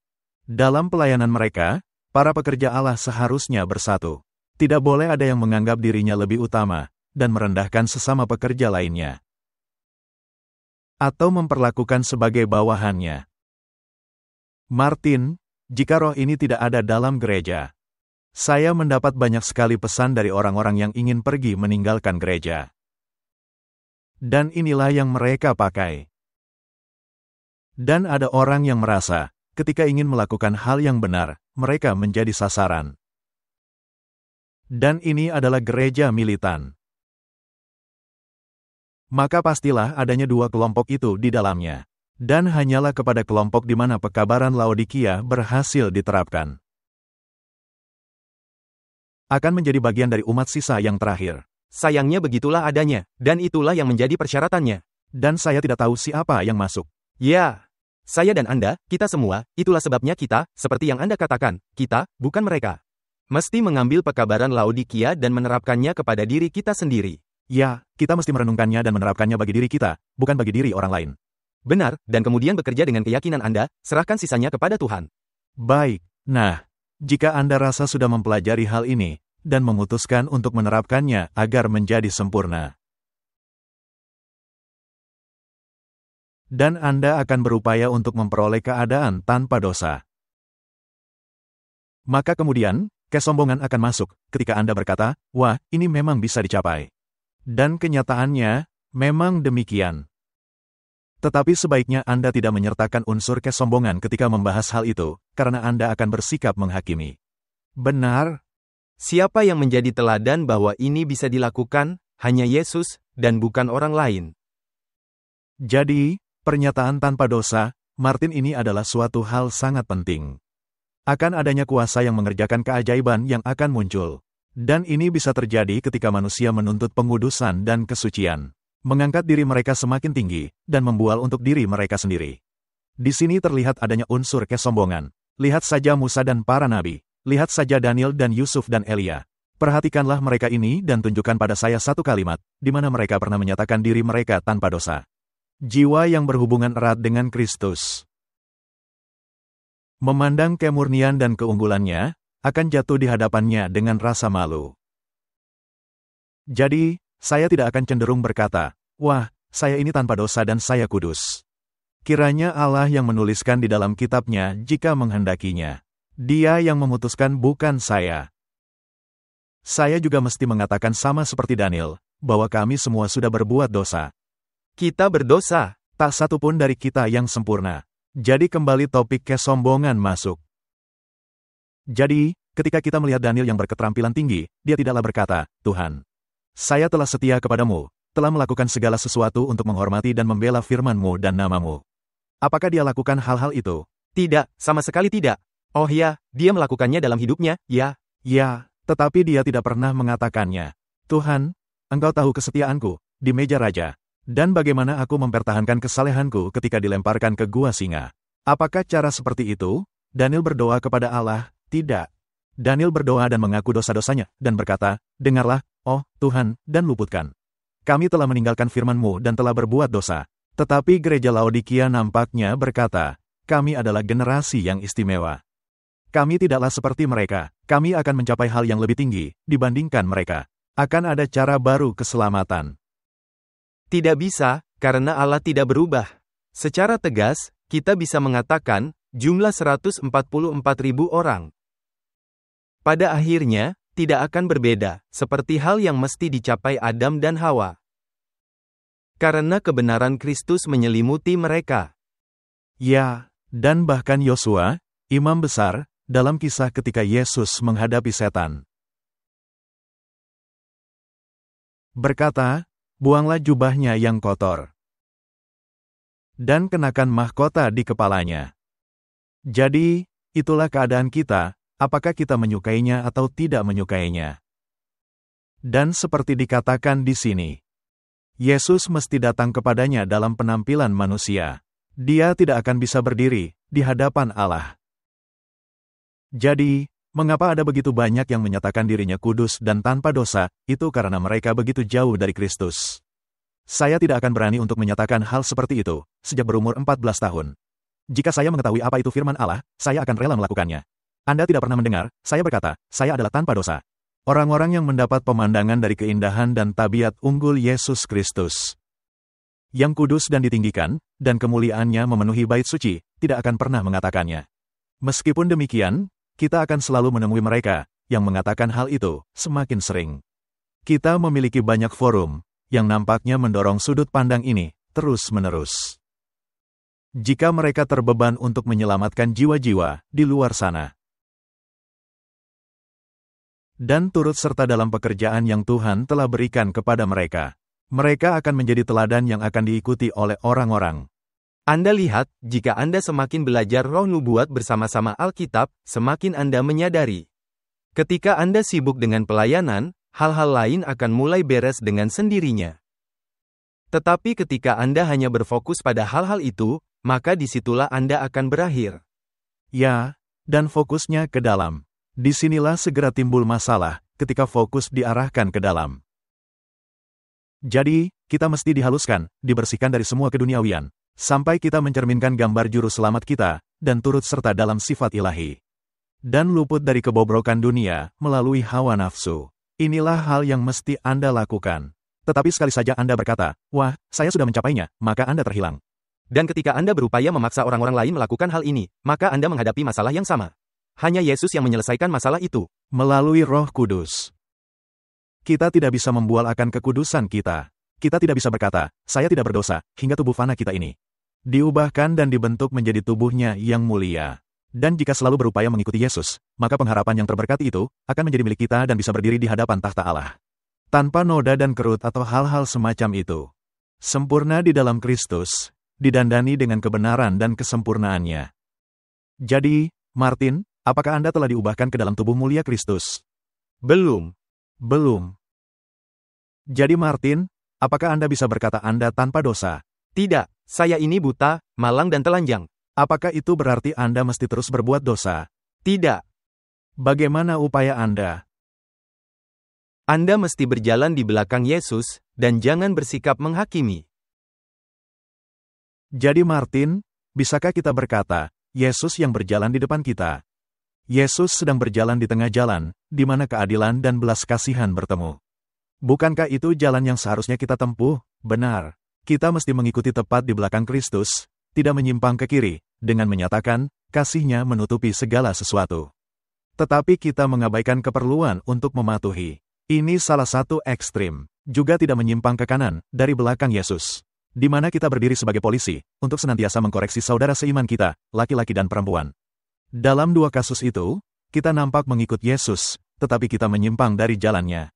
S2: Dalam pelayanan mereka, para pekerja Allah seharusnya bersatu. Tidak boleh ada yang menganggap dirinya lebih utama, dan merendahkan sesama pekerja lainnya. Atau memperlakukan sebagai bawahannya. Martin, jika roh ini tidak ada dalam gereja, saya mendapat banyak sekali pesan dari orang-orang yang ingin pergi meninggalkan gereja. Dan inilah yang mereka pakai. Dan ada orang yang merasa, ketika ingin melakukan hal yang benar, mereka menjadi sasaran. Dan ini adalah gereja militan. Maka pastilah adanya dua kelompok itu di dalamnya. Dan hanyalah kepada kelompok di mana pekabaran Laodikia berhasil diterapkan. Akan menjadi bagian dari umat sisa yang terakhir.
S1: Sayangnya begitulah adanya, dan itulah yang menjadi persyaratannya.
S2: Dan saya tidak tahu siapa yang masuk.
S1: Ya, saya dan Anda, kita semua, itulah sebabnya kita, seperti yang Anda katakan, kita, bukan mereka. Mesti mengambil pekabaran Laodikia dan menerapkannya kepada diri kita sendiri.
S2: Ya, kita mesti merenungkannya dan menerapkannya bagi diri kita, bukan bagi diri orang lain.
S1: Benar, dan kemudian bekerja dengan keyakinan Anda, serahkan sisanya kepada Tuhan.
S2: Baik, nah, jika Anda rasa sudah mempelajari hal ini, dan memutuskan untuk menerapkannya agar menjadi sempurna, dan Anda akan berupaya untuk memperoleh keadaan tanpa dosa, maka kemudian, kesombongan akan masuk ketika Anda berkata, wah, ini memang bisa dicapai. Dan kenyataannya, memang demikian. Tetapi sebaiknya Anda tidak menyertakan unsur kesombongan ketika membahas hal itu, karena Anda akan bersikap menghakimi. Benar?
S1: Siapa yang menjadi teladan bahwa ini bisa dilakukan? Hanya Yesus, dan bukan orang lain.
S2: Jadi, pernyataan tanpa dosa, Martin, ini adalah suatu hal sangat penting. Akan adanya kuasa yang mengerjakan keajaiban yang akan muncul. Dan ini bisa terjadi ketika manusia menuntut pengudusan dan kesucian. Mengangkat diri mereka semakin tinggi, dan membual untuk diri mereka sendiri. Di sini terlihat adanya unsur kesombongan. Lihat saja Musa dan para nabi. Lihat saja Daniel dan Yusuf dan Elia. Perhatikanlah mereka ini dan tunjukkan pada saya satu kalimat, di mana mereka pernah menyatakan diri mereka tanpa dosa. Jiwa yang berhubungan erat dengan Kristus. Memandang kemurnian dan keunggulannya, akan jatuh di hadapannya dengan rasa malu. Jadi, saya tidak akan cenderung berkata, wah, saya ini tanpa dosa dan saya kudus. Kiranya Allah yang menuliskan di dalam kitabnya jika menghendakinya. Dia yang memutuskan bukan saya. Saya juga mesti mengatakan sama seperti Daniel, bahwa kami semua sudah berbuat dosa.
S1: Kita berdosa.
S2: Tak satu pun dari kita yang sempurna. Jadi kembali topik kesombongan masuk. Jadi, ketika kita melihat Daniel yang berketerampilan tinggi, dia tidaklah berkata, Tuhan, saya telah setia kepadamu, telah melakukan segala sesuatu untuk menghormati dan membela firman-Mu dan nama-Mu. Apakah dia lakukan hal-hal itu?
S1: Tidak, sama sekali tidak. Oh ya, dia melakukannya dalam hidupnya, ya.
S2: Ya, tetapi dia tidak pernah mengatakannya. Tuhan, Engkau tahu kesetiaanku di meja raja. Dan bagaimana aku mempertahankan kesalehanku ketika dilemparkan ke gua singa. Apakah cara seperti itu? Daniel berdoa kepada Allah? Tidak. Daniel berdoa dan mengaku dosa-dosanya, dan berkata, dengarlah, oh Tuhan, dan luputkan. Kami telah meninggalkan firman-Mu dan telah berbuat dosa. Tetapi gereja Laodikia nampaknya berkata, kami adalah generasi yang istimewa. Kami tidaklah seperti mereka, kami akan mencapai hal yang lebih tinggi dibandingkan mereka. Akan ada cara baru keselamatan.
S1: Tidak bisa, karena Allah tidak berubah. Secara tegas, kita bisa mengatakan, jumlah 144.000 orang. Pada akhirnya, tidak akan berbeda, seperti hal yang mesti dicapai Adam dan Hawa. Karena kebenaran Kristus menyelimuti mereka.
S2: Ya, dan bahkan Yosua, imam besar, dalam kisah ketika Yesus menghadapi setan, berkata, buanglah jubahnya yang kotor, dan kenakan mahkota di kepalanya. Jadi, itulah keadaan kita, apakah kita menyukainya atau tidak menyukainya. Dan seperti dikatakan di sini, Yesus mesti datang kepadanya dalam penampilan manusia. Dia tidak akan bisa berdiri di hadapan Allah. Jadi, mengapa ada begitu banyak yang menyatakan dirinya kudus dan tanpa dosa, itu karena mereka begitu jauh dari Kristus. Saya tidak akan berani untuk menyatakan hal seperti itu, sejak berumur 14 tahun. Jika saya mengetahui apa itu firman Allah, saya akan rela melakukannya. Anda tidak pernah mendengar, saya berkata, saya adalah tanpa dosa. Orang-orang yang mendapat pemandangan dari keindahan dan tabiat unggul Yesus Kristus, yang kudus dan ditinggikan, dan kemuliaannya memenuhi bait suci, tidak akan pernah mengatakannya. Meskipun demikian, kita akan selalu menemui mereka yang mengatakan hal itu semakin sering. Kita memiliki banyak forum yang nampaknya mendorong sudut pandang ini terus-menerus. Jika mereka terbeban untuk menyelamatkan jiwa-jiwa di luar sana dan turut serta dalam pekerjaan yang Tuhan telah berikan kepada mereka, mereka akan menjadi teladan yang akan diikuti oleh orang-orang.
S1: Anda lihat, jika Anda semakin belajar roh nubuat bersama-sama Alkitab, semakin Anda menyadari. Ketika Anda sibuk dengan pelayanan, hal-hal lain akan mulai beres dengan sendirinya. Tetapi ketika Anda hanya berfokus pada hal-hal itu, maka disitulah Anda akan berakhir.
S2: Ya, dan fokusnya ke dalam. Disinilah segera timbul masalah, ketika fokus diarahkan ke dalam. Jadi, kita mesti dihaluskan, dibersihkan dari semua keduniawian, sampai kita mencerminkan gambar juru selamat kita, dan turut serta dalam sifat ilahi. Dan luput dari kebobrokan dunia, melalui hawa nafsu. Inilah hal yang mesti Anda lakukan. Tetapi sekali saja Anda berkata, wah, saya sudah mencapainya, maka Anda terhilang.
S1: Dan ketika Anda berupaya memaksa orang-orang lain melakukan hal ini, maka Anda menghadapi masalah yang sama. Hanya Yesus yang menyelesaikan masalah itu.
S2: Melalui Roh Kudus. Kita tidak bisa membual akan kekudusan kita. Kita tidak bisa berkata, saya tidak berdosa, hingga tubuh fana kita ini. diubahkan dan dibentuk menjadi tubuhnya yang mulia. Dan jika selalu berupaya mengikuti Yesus, maka pengharapan yang terberkati itu akan menjadi milik kita dan bisa berdiri di hadapan takhta Allah. Tanpa noda dan kerut atau hal-hal semacam itu. Sempurna di dalam Kristus, didandani dengan kebenaran dan kesempurnaannya. Jadi, Martin, apakah Anda telah diubahkan ke dalam tubuh mulia Kristus?
S1: Belum.
S2: Belum. Jadi Martin, apakah Anda bisa berkata Anda tanpa dosa?
S1: Tidak, saya ini buta, malang dan telanjang.
S2: Apakah itu berarti Anda mesti terus berbuat dosa?
S1: Tidak.
S2: Bagaimana upaya Anda?
S1: Anda mesti berjalan di belakang Yesus, dan jangan bersikap menghakimi.
S2: Jadi Martin, bisakah kita berkata, Yesus yang berjalan di depan kita? Yesus sedang berjalan di tengah jalan, di mana keadilan dan belas kasihan bertemu. Bukankah itu jalan yang seharusnya kita tempuh? Benar. Kita mesti mengikuti tepat di belakang Kristus, tidak menyimpang ke kiri, dengan menyatakan, kasih-Nya menutupi segala sesuatu. Tetapi kita mengabaikan keperluan untuk mematuhi. Ini salah satu ekstrim. Juga tidak menyimpang ke kanan, dari belakang Yesus. Di mana kita berdiri sebagai polisi, untuk senantiasa mengkoreksi saudara seiman kita, laki-laki dan perempuan. Dalam dua kasus itu, kita nampak mengikut Yesus, tetapi kita menyimpang dari jalannya.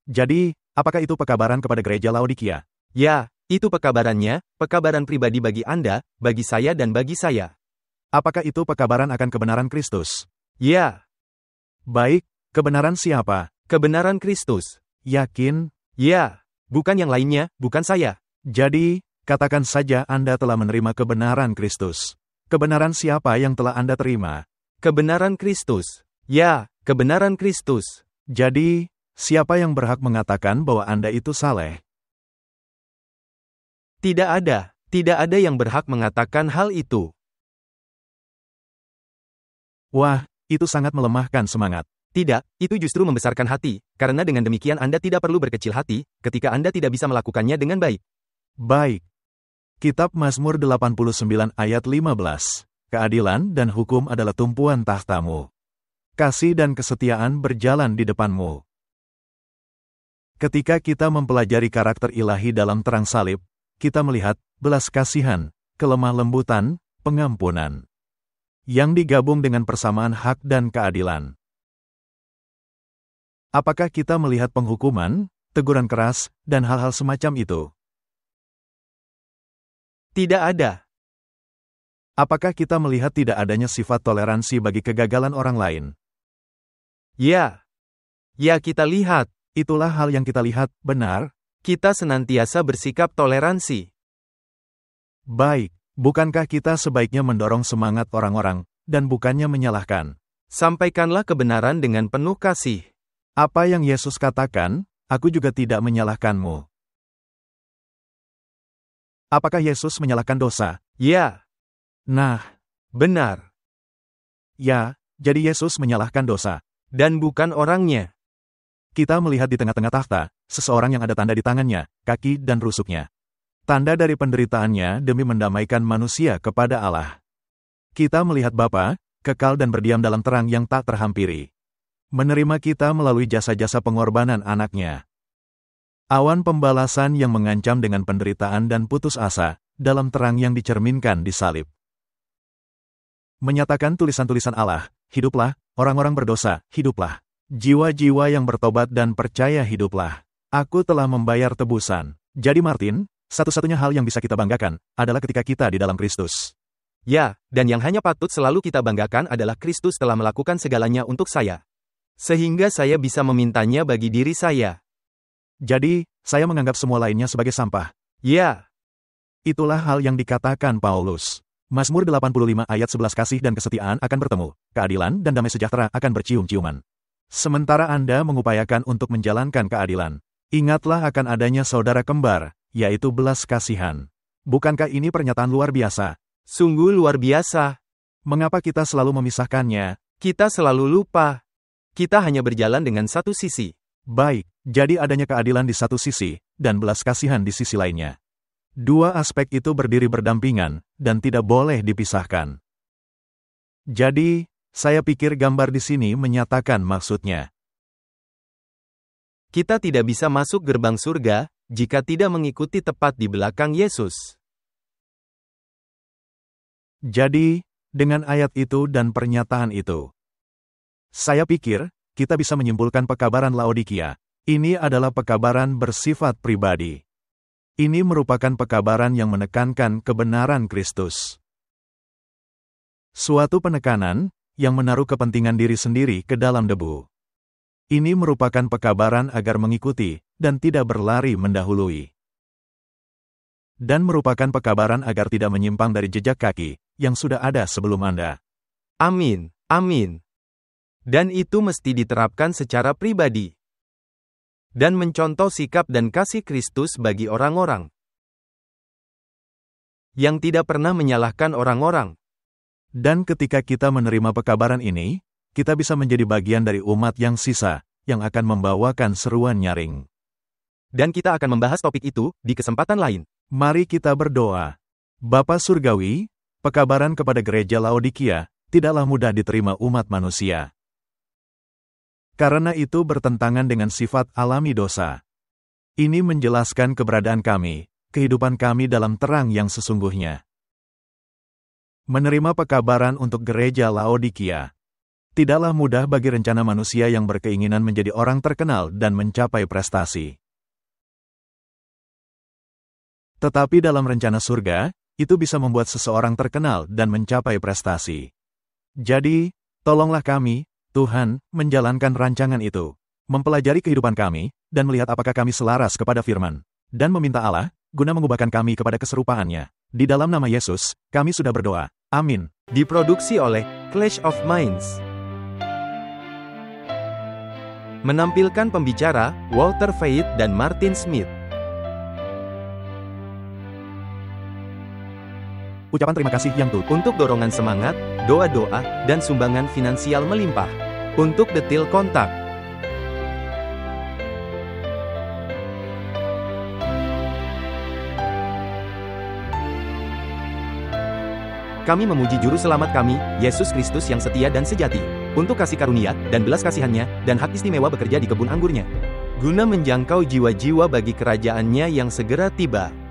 S2: Jadi, apakah itu pekabaran kepada gereja Laodikia?
S1: Ya, itu pekabarannya, pekabaran pribadi bagi Anda, bagi saya dan bagi saya.
S2: Apakah itu pekabaran akan kebenaran Kristus?
S1: Ya.
S2: Baik, kebenaran siapa?
S1: Kebenaran Kristus.
S2: Yakin?
S1: Ya, bukan yang lainnya, bukan saya.
S2: Jadi, katakan saja Anda telah menerima kebenaran Kristus. Kebenaran siapa yang telah Anda terima?
S1: Kebenaran Kristus. Ya, kebenaran Kristus.
S2: Jadi, siapa yang berhak mengatakan bahwa Anda itu saleh?
S1: Tidak ada yang berhak mengatakan hal itu.
S2: Wah, itu sangat melemahkan semangat.
S1: Tidak, itu justru membesarkan hati, karena dengan demikian Anda tidak perlu berkecil hati, ketika Anda tidak bisa melakukannya dengan baik.
S2: Baik. Kitab Mazmur 89 ayat 15. Keadilan dan hukum adalah tumpuan tahtamu. Kasih dan kesetiaan berjalan di depanmu. Ketika kita mempelajari karakter ilahi dalam terang salib, kita melihat belas kasihan, kelemah lembutan, pengampunan. Yang digabung dengan persamaan hak dan keadilan. Apakah kita melihat penghukuman, teguran keras, dan hal-hal semacam itu?
S1: Tidak ada.
S2: Apakah kita melihat tidak adanya sifat toleransi bagi kegagalan orang lain?
S1: Ya. Ya, kita lihat.
S2: Itulah hal yang kita lihat, benar?
S1: Kita senantiasa bersikap toleransi.
S2: Baik, bukankah kita sebaiknya mendorong semangat orang-orang, dan bukannya menyalahkan?
S1: Sampaikanlah kebenaran dengan penuh kasih.
S2: Apa yang Yesus katakan, aku juga tidak menyalahkanmu. Apakah Yesus menyalahkan dosa?
S1: Ya.
S2: Nah,
S1: benar.
S2: Ya, jadi Yesus menyalahkan dosa.
S1: Dan bukan orangnya.
S2: Kita melihat di tengah-tengah takhta, seseorang yang ada tanda di tangannya, kaki dan rusuknya. Tanda dari penderitaannya demi mendamaikan manusia kepada Allah. Kita melihat Bapa, kekal dan berdiam dalam terang yang tak terhampiri. Menerima kita melalui jasa-jasa pengorbanan anaknya. Awan pembalasan yang mengancam dengan penderitaan dan putus asa, dalam terang yang dicerminkan di salib. Menyatakan tulisan-tulisan Allah, hiduplah, orang-orang berdosa, hiduplah. Jiwa-jiwa yang bertobat dan percaya hiduplah. Aku telah membayar tebusan. Jadi Martin, satu-satunya hal yang bisa kita banggakan, adalah ketika kita di dalam Kristus.
S1: Ya, dan yang hanya patut selalu kita banggakan adalah Kristus telah melakukan segalanya untuk saya. Sehingga saya bisa memintanya bagi diri saya.
S2: Jadi, saya menganggap semua lainnya sebagai sampah.
S1: Ya.
S2: Itulah hal yang dikatakan Paulus. Mazmur 85 ayat 11 kasih dan kesetiaan akan bertemu, keadilan dan damai sejahtera akan bercium-ciuman. Sementara Anda mengupayakan untuk menjalankan keadilan, ingatlah akan adanya saudara kembar, yaitu belas kasihan. Bukankah ini pernyataan luar biasa?
S1: Sungguh luar biasa.
S2: Mengapa kita selalu memisahkannya?
S1: Kita selalu lupa. Kita hanya berjalan dengan satu sisi.
S2: Baik, jadi adanya keadilan di satu sisi, dan belas kasihan di sisi lainnya. Dua aspek itu berdiri berdampingan, dan tidak boleh dipisahkan. Jadi, saya pikir gambar di sini menyatakan maksudnya.
S1: Kita tidak bisa masuk gerbang surga, jika tidak mengikuti tepat di belakang Yesus.
S2: Jadi, dengan ayat itu dan pernyataan itu, saya pikir, kita bisa menyimpulkan pekabaran Laodikia. Ini adalah pekabaran bersifat pribadi. Ini merupakan pekabaran yang menekankan kebenaran Kristus. Suatu penekanan yang menaruh kepentingan diri sendiri ke dalam debu. Ini merupakan pekabaran agar mengikuti dan tidak berlari mendahului. Dan merupakan pekabaran agar tidak menyimpang dari jejak kaki yang sudah ada sebelum Anda.
S1: Amin, amin. Dan itu mesti diterapkan secara pribadi. Dan mencontoh sikap dan kasih Kristus bagi orang-orang yang tidak pernah menyalahkan orang-orang.
S2: Dan ketika kita menerima pekabaran ini, kita bisa menjadi bagian dari umat yang sisa, yang akan membawakan seruan nyaring.
S1: Dan kita akan membahas topik itu di kesempatan lain.
S2: Mari kita berdoa. Bapa Surgawi, pekabaran kepada gereja Laodikia tidaklah mudah diterima umat manusia. Karena itu bertentangan dengan sifat alami dosa. Ini menjelaskan keberadaan kami, kehidupan kami dalam terang yang sesungguhnya. Menerima pekabaran untuk gereja Laodikia tidaklah mudah bagi rencana manusia yang berkeinginan menjadi orang terkenal dan mencapai prestasi. Tetapi dalam rencana surga, itu bisa membuat seseorang terkenal dan mencapai prestasi. Jadi, tolonglah kami, Tuhan, menjalankan rancangan itu, mempelajari kehidupan kami, dan melihat apakah kami selaras kepada firman, dan meminta Allah, guna mengubahkan kami kepada keserupaannya. Di dalam nama Yesus, kami sudah berdoa. Amin.
S1: Diproduksi oleh Clash of Minds. Menampilkan pembicara, Walter Faith dan Martin Smith.
S2: Ucapan terima kasih yang tulus.
S1: Untuk dorongan semangat, doa-doa, dan sumbangan finansial melimpah. Untuk detail kontak. Kami memuji Juru Selamat kami, Yesus Kristus yang setia dan sejati, untuk kasih karunia dan belas kasihannya, dan hak istimewa bekerja di kebun anggurnya, guna menjangkau jiwa-jiwa bagi kerajaannya yang segera tiba.